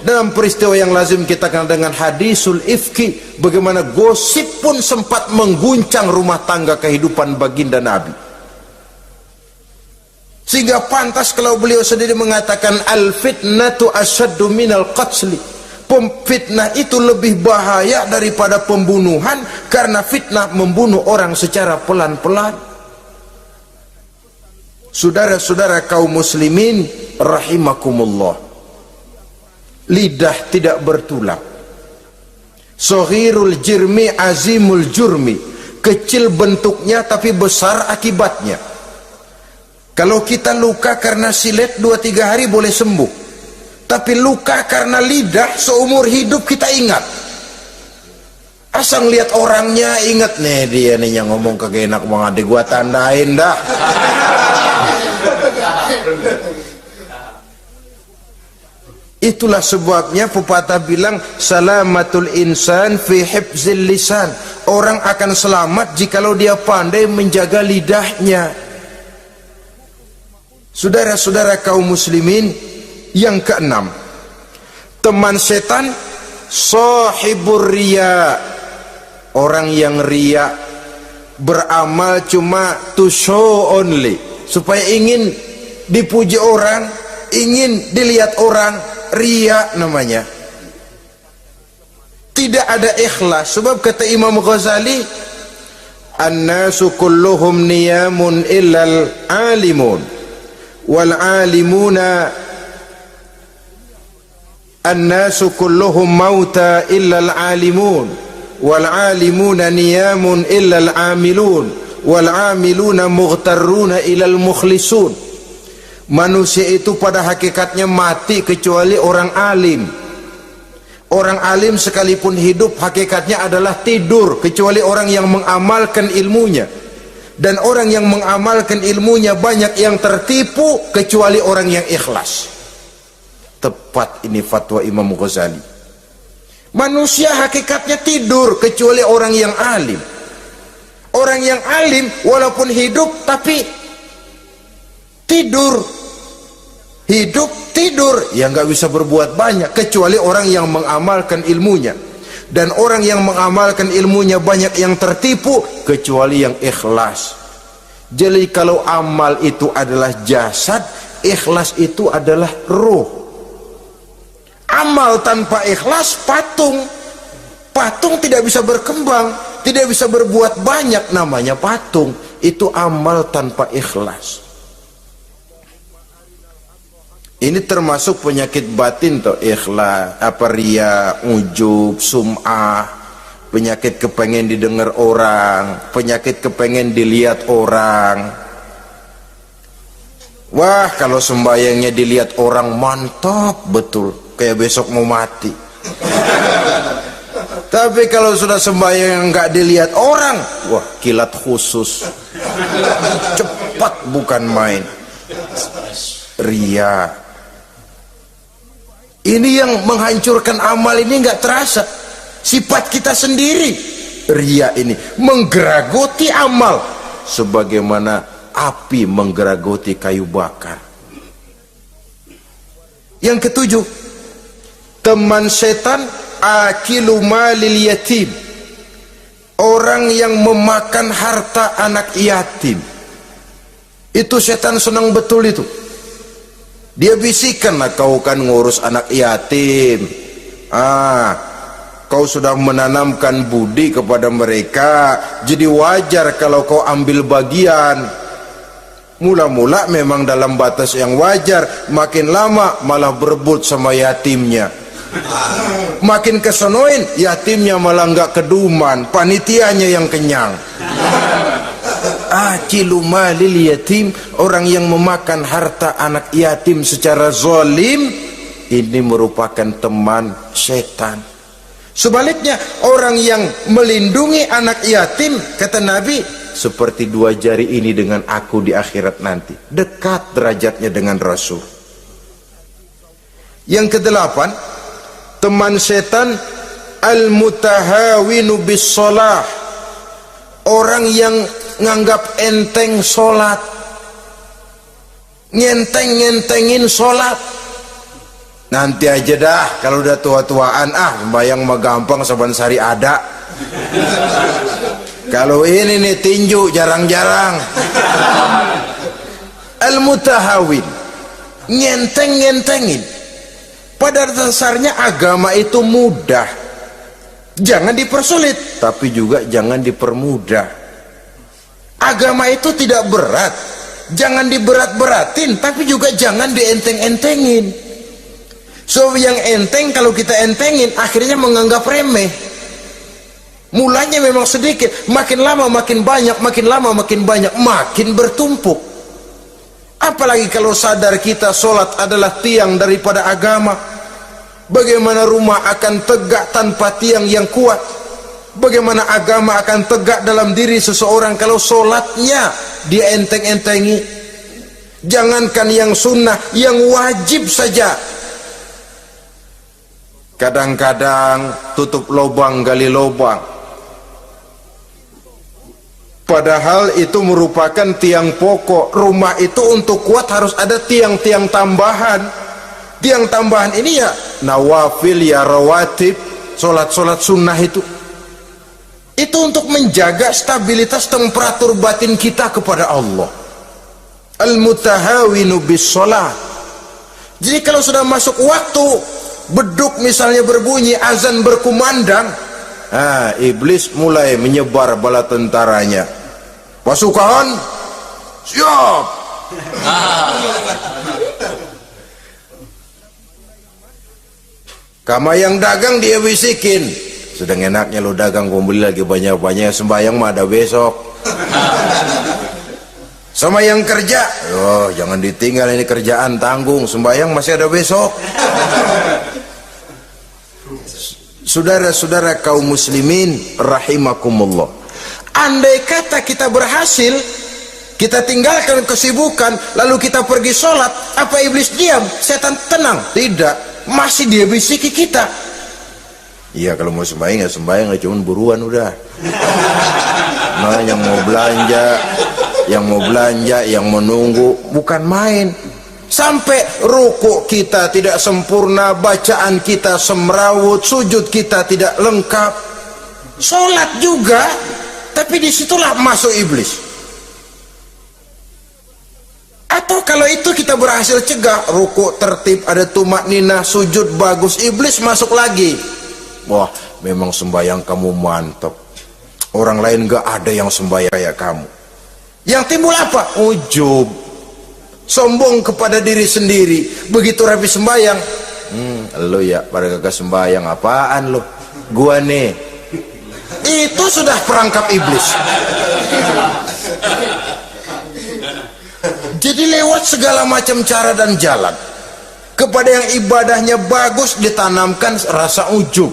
Dalam peristiwa yang lazim kita kenal dengan hadisul ifki, bagaimana gosip pun sempat mengguncang rumah tangga kehidupan baginda Nabi. Sehingga pantas kalau beliau sendiri mengatakan al fitnatu asyaddu minal qatli. Fitnah itu lebih bahaya daripada pembunuhan, karena fitnah membunuh orang secara pelan-pelan. Saudara-saudara kaum muslimin rahimakumullah, lidah tidak bertulang. Soghirul jirmi azimul jurmi, kecil bentuknya tapi besar akibatnya. Kalau kita luka karena silet 2-3 hari boleh sembuh, tapi luka karena lidah seumur hidup kita ingat. Asal lihat orangnya ingat, nih dia nih yang ngomong kagak enak banget, gua tandain dah. Itulah sebabnya pepatah bilang salamatul insan fi hifzil lisan. Orang akan selamat jikalau dia pandai menjaga lidahnya. Saudara-saudara kaum muslimin, yang keenam, teman setan sahibur riya, orang yang riya, beramal cuma to show only, supaya ingin dipuji orang, ingin dilihat orang, riya namanya. Tidak ada ikhlas. Sebab kata Imam Ghazali, an-nasu kulluhum niyamun illal alimun wal alimuna, an-nasu kulluhum mauta illal alimun wal alimuna niyamun illal amilun wal amiluna mughtarruna ilal mukhlisun. Manusia itu pada hakikatnya mati kecuali orang alim. Orang alim sekalipun hidup hakikatnya adalah tidur, kecuali orang yang mengamalkan ilmunya. Dan orang yang mengamalkan ilmunya banyak yang tertipu, kecuali orang yang ikhlas. Tepat ini fatwa Imam Ghazali. Manusia hakikatnya tidur kecuali orang yang alim. Orang yang alim walaupun hidup tapi tidur, hidup tidur, ya nggak bisa berbuat banyak, kecuali orang yang mengamalkan ilmunya. Dan orang yang mengamalkan ilmunya banyak yang tertipu, kecuali yang ikhlas. Jadi kalau amal itu adalah jasad, ikhlas itu adalah ruh. Amal tanpa ikhlas patung. Patung tidak bisa berkembang, tidak bisa berbuat banyak, namanya patung. Itu amal tanpa ikhlas. Ini termasuk penyakit batin toh, ikhlas, riya, ujub, sum'ah, penyakit kepengen didengar orang, penyakit kepengen dilihat orang. Wah, kalau sembayangnya dilihat orang mantap betul, kayak besok mau mati. Tapi kalau sudah sembayang nggak dilihat orang, wah kilat khusus, cepat bukan main. Riya. Ini yang menghancurkan amal ini nggak terasa. Sifat kita sendiri. Riya ini menggeragoti amal, sebagaimana api menggeragoti kayu bakar. Yang ketujuh, teman setan akilu malil yatim, orang yang memakan harta anak yatim. Itu setan senang betul itu. Dia bisikan, lah kau kan ngurus anak yatim, kau sudah menanamkan budi kepada mereka, jadi wajar kalau kau ambil bagian. Mula-mula memang dalam batas yang wajar, makin lama malah berebut sama yatimnya. Makin kesonoin, yatimnya malah nggak keduman, panitianya yang kenyang. Akilu malil yatim, orang yang memakan harta anak yatim secara zalim, ini merupakan teman setan. Sebaliknya, orang yang melindungi anak yatim, kata Nabi, seperti dua jari ini dengan aku di akhirat nanti, dekat derajatnya dengan Rasul. Yang kedelapan, teman setan al-mutahawinu bis shalah, orang yang nganggap enteng sholat, ngenteng-ngentengin sholat. Nanti aja dah, kalau udah tua-tuaan, sembahyang mah gampang, saban sari ada. Kalau ini nih tinju jarang-jarang. Al-mutahawin, ngenteng-ngentengin. Pada dasarnya agama itu mudah, jangan dipersulit, tapi juga jangan dipermudah. Agama itu tidak berat, jangan diberat-beratin, tapi juga jangan dienteng-entengin. So yang enteng, kalau kita entengin, akhirnya menganggap remeh. Mulanya memang sedikit, makin lama makin banyak, makin lama makin banyak, makin bertumpuk. Apalagi kalau sadar kita sholat adalah tiang daripada agama. Bagaimana rumah akan tegak tanpa tiang yang kuat? Bagaimana agama akan tegak dalam diri seseorang kalau sholatnya dia enteng-entengi? Jangankan yang sunnah, yang wajib saja kadang-kadang tutup lubang gali lubang, padahal itu merupakan tiang pokok. Rumah itu untuk kuat harus ada tiang-tiang tambahan. Tiang tambahan ini ya nawafil, ya rawatib, solat-solat sunnah itu untuk menjaga stabilitas temperatur batin kita kepada Allah. Al-mutahawinu bis shalah. Jadi kalau sudah masuk waktu beduk misalnya berbunyi, azan berkumandang, iblis mulai menyebar bala tentaranya. Pasukan siap. Kama yang dagang dia bisikin, sedang enaknya lo dagang, kau beli lagi banyak-banyak, sembahyang mah ada besok. Sama yang kerja, jangan ditinggal, ini kerjaan tanggung, sembahyang masih ada besok. Saudara-saudara kaum muslimin rahimakumullah, andai kata kita berhasil, kita tinggalkan kesibukan, lalu kita pergi sholat, apa iblis diam? Setan tenang? Tidak, masih dia bisiki kita. Iya, kalau mau sembahyang ya sembahyang, cuman buruan udah. Nah, yang mau belanja, yang menunggu, bukan main. Sampai ruku kita tidak sempurna, bacaan kita semrawut, sujud kita tidak lengkap, sholat juga, tapi disitulah masuk iblis. Atau kalau itu kita berhasil cegah, ruku tertib, ada tumakninah, sujud bagus, iblis masuk lagi. Wah, memang sembahyang kamu mantap, orang lain gak ada yang sembahyang kayak kamu. Yang timbul apa? Ujub, sombong kepada diri sendiri. Begitu rapi sembahyang, lo ya pada kagak sembahyang, apaan lo? Gua nih. Itu sudah perangkap iblis. Jadi lewat segala macam cara dan jalan, kepada yang ibadahnya bagus ditanamkan rasa ujub,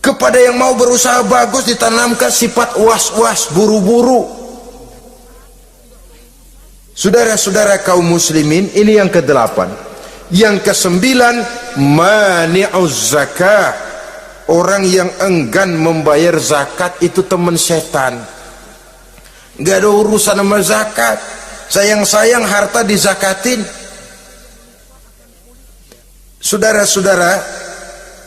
kepada yang mau berusaha bagus ditanamkan sifat was-was, buru-buru. Saudara-saudara kaum muslimin, ini yang ke-8. Yang ke-9, mani'uz zakah, orang yang enggan membayar zakat itu teman setan. Gak ada urusan sama zakat, sayang-sayang harta dizakatin. Saudara-saudara,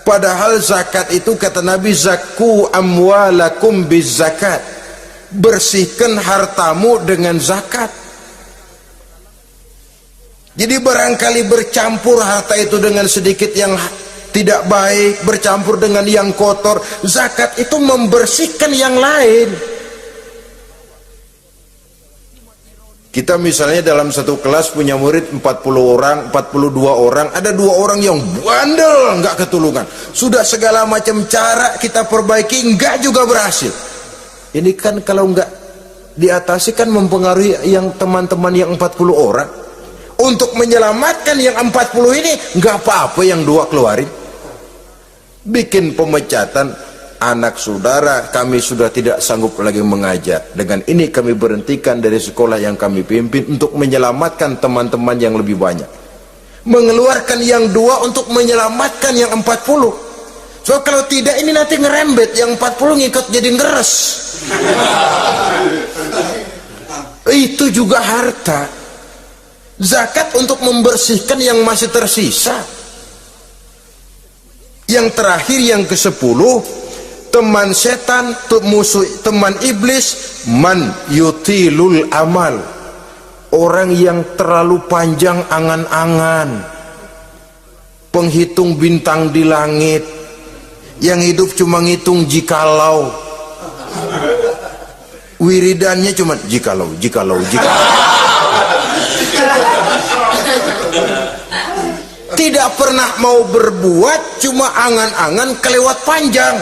padahal zakat itu kata Nabi, zakku amwalakum biz zakat, bersihkan hartamu dengan zakat. Jadi barangkali bercampur harta itu dengan sedikit yang tidak baik, bercampur dengan yang kotor, zakat itu membersihkan yang lain. Kita misalnya dalam satu kelas punya murid 40 orang, 42 orang, ada 2 orang yang bandel, nggak ketulungan. Sudah segala macam cara kita perbaiki, nggak juga berhasil. Ini kan kalau nggak diatasi kan mempengaruhi yang teman-teman yang 40 orang. Untuk menyelamatkan yang 40 ini, nggak apa-apa yang 2 keluarin. Bikin pemecatan, anak saudara kami sudah tidak sanggup lagi mengajar, dengan ini kami berhentikan dari sekolah yang kami pimpin untuk menyelamatkan teman-teman yang lebih banyak, mengeluarkan yang 2 untuk menyelamatkan yang 40. So kalau tidak ini nanti ngerembet, yang 40 ngikut jadi ngeres. Itu juga harta. Zakat untuk membersihkan yang masih tersisa. Yang terakhir, yang ke-10, teman setan, musuh, teman iblis, man yutilul amal, orang yang terlalu panjang angan-angan, penghitung bintang di langit, yang hidup cuma ngitung jikalau, wiridannya cuma jikalau. Tidak pernah mau berbuat, cuma angan-angan kelewat panjang.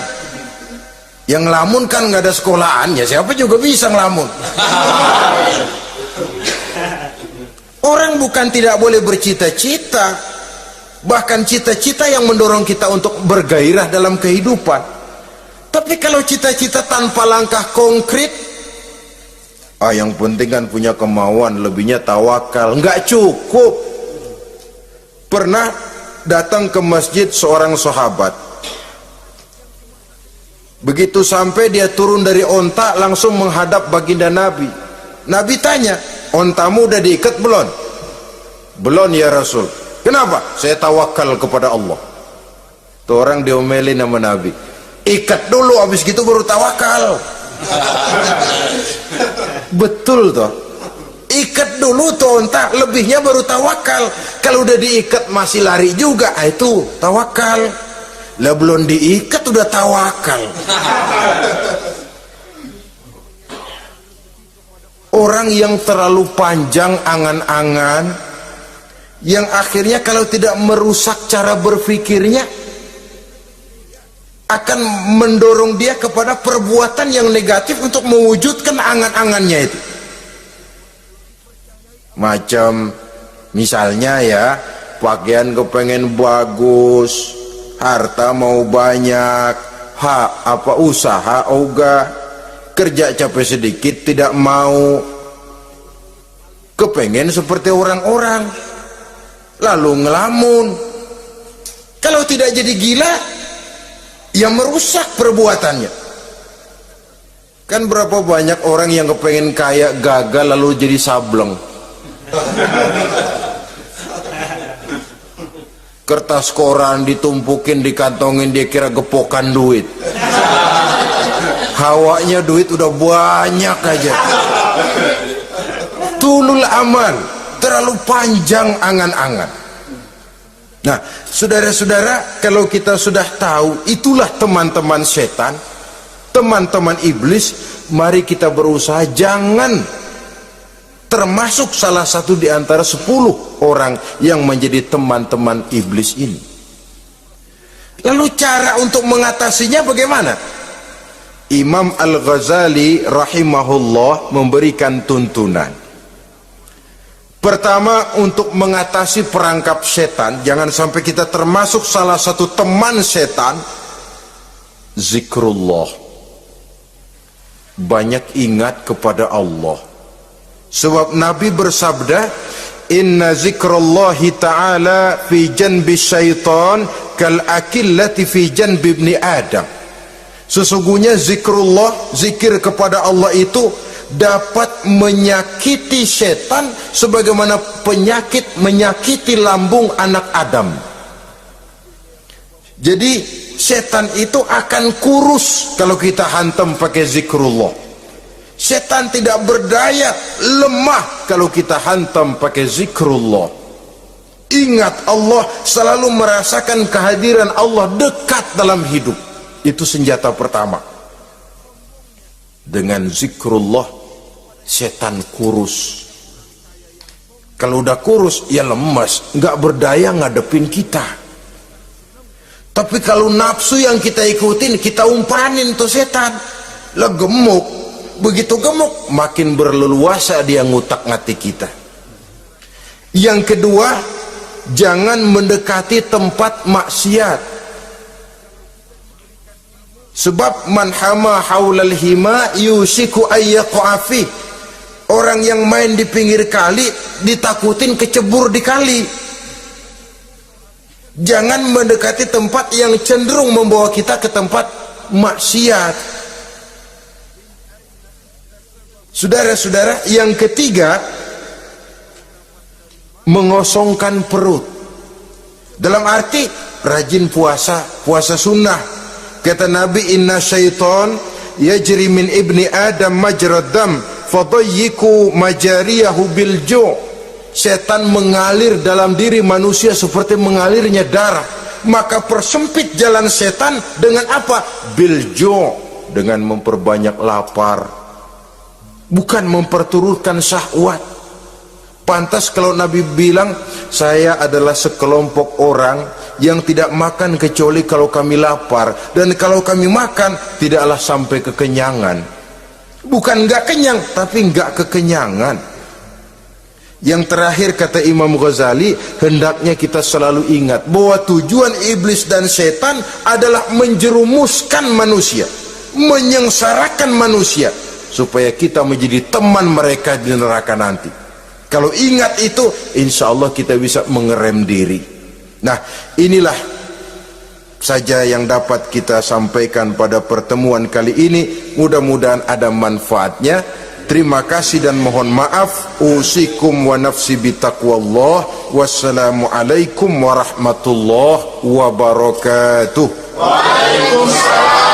Yang ngelamun kan nggak ada sekolahan, ya siapa juga bisa ngelamun. Orang bukan tidak boleh bercita-cita, bahkan cita-cita yang mendorong kita untuk bergairah dalam kehidupan. Tapi kalau cita-cita tanpa langkah konkret, yang penting kan punya kemauan, lebihnya tawakal, nggak cukup. Pernah datang ke masjid seorang sahabat. Begitu sampai dia turun dari onta, langsung menghadap baginda Nabi. Nabi tanya, ontamu udah diikat belum? Belum ya Rasul. Kenapa? Saya tawakal kepada Allah. Tuh orang diomelin sama Nabi. Ikat dulu, habis gitu baru tawakal. Betul toh. Ikat dulu tuh onta, lebihnya baru tawakal. Kalau udah diikat masih lari juga, itu tawakal. Lah belum diikat udah tawakal. Orang yang terlalu panjang angan-angan, yang akhirnya kalau tidak merusak cara berpikirnya, akan mendorong dia kepada perbuatan yang negatif untuk mewujudkan angan-angannya itu. Macam misalnya ya, pakaian kepengen bagus, harta mau banyak, usaha ogah, kerja capek sedikit tidak mau, kepengen seperti orang-orang, lalu ngelamun. Kalau tidak jadi gila, ya merusak perbuatannya. Kan berapa banyak orang yang kepengen kaya, gagal lalu jadi sableng. Kertas koran ditumpukin, dikantongin, dia kira gepokan duit. Hawanya duit udah banyak aja. Tulul amal, terlalu panjang angan-angan. Nah, saudara-saudara, kalau kita sudah tahu itulah teman-teman setan, teman-teman iblis, mari kita berusaha jangan termasuk salah satu di antara 10 orang yang menjadi teman-teman iblis ini. Lalu cara untuk mengatasinya bagaimana? Imam Al-Ghazali rahimahullah memberikan tuntunan. Pertama, untuk mengatasi perangkap setan, jangan sampai kita termasuk salah satu teman setan, zikrullah. Banyak ingat kepada Allah. Sebab Nabi bersabda, inna zikrallahi ta'ala fi janbi syaitan kal akillati fi janbi ibni Adam. Sesungguhnya zikrullah, zikir kepada Allah itu dapat menyakiti setan sebagaimana penyakit menyakiti lambung anak Adam. Jadi setan itu akan kurus kalau kita hantam pakai zikrullah. Setan tidak berdaya, lemah kalau kita hantam pakai zikrullah. Ingat Allah, selalu merasakan kehadiran Allah dekat dalam hidup. Itu senjata pertama. Dengan zikrullah, setan kurus, Kalau udah kurus ya lemas, nggak berdaya ngadepin kita. Tapi kalau nafsu yang kita ikutin, kita umpanin tuh setan. Lah gemuk, begitu gemuk makin berleluasa dia ngutak-ngatik kita. Yang kedua, jangan mendekati tempat maksiat. Sebab man hama haulal hima yusiku ayyaqa fi. Orang yang main di pinggir kali ditakutin kecebur di kali. Jangan mendekati tempat yang cenderung membawa kita ke tempat maksiat. Saudara-saudara, yang ketiga, mengosongkan perut. Dalam arti rajin puasa, puasa sunnah. Kata Nabi, inna syaitan yajri min ibni adam majrad dam fadayyiku majariyahu bil ju'. Setan mengalir dalam diri manusia seperti mengalirnya darah. Maka persempit jalan setan dengan apa? Bil ju', dengan memperbanyak lapar, bukan memperturutkan syahwat. Pantas kalau Nabi bilang, saya adalah sekelompok orang yang tidak makan kecuali kalau kami lapar, dan kalau kami makan tidaklah sampai kekenyangan. Bukan enggak kenyang, tapi enggak kekenyangan. Yang terakhir kata Imam Ghazali, hendaknya kita selalu ingat bahwa tujuan iblis dan setan adalah menjerumuskan manusia, menyengsarakan manusia, supaya kita menjadi teman mereka di neraka nanti. Kalau ingat itu, insya Allah kita bisa mengerem diri. Nah, inilah saja yang dapat kita sampaikan pada pertemuan kali ini. Mudah-mudahan ada manfaatnya. Terima kasih dan mohon maaf. Usikum wa nafsi bitaqwallah. Wassalamualaikum warahmatullahi wabarakatuh. Waalaikumsalam.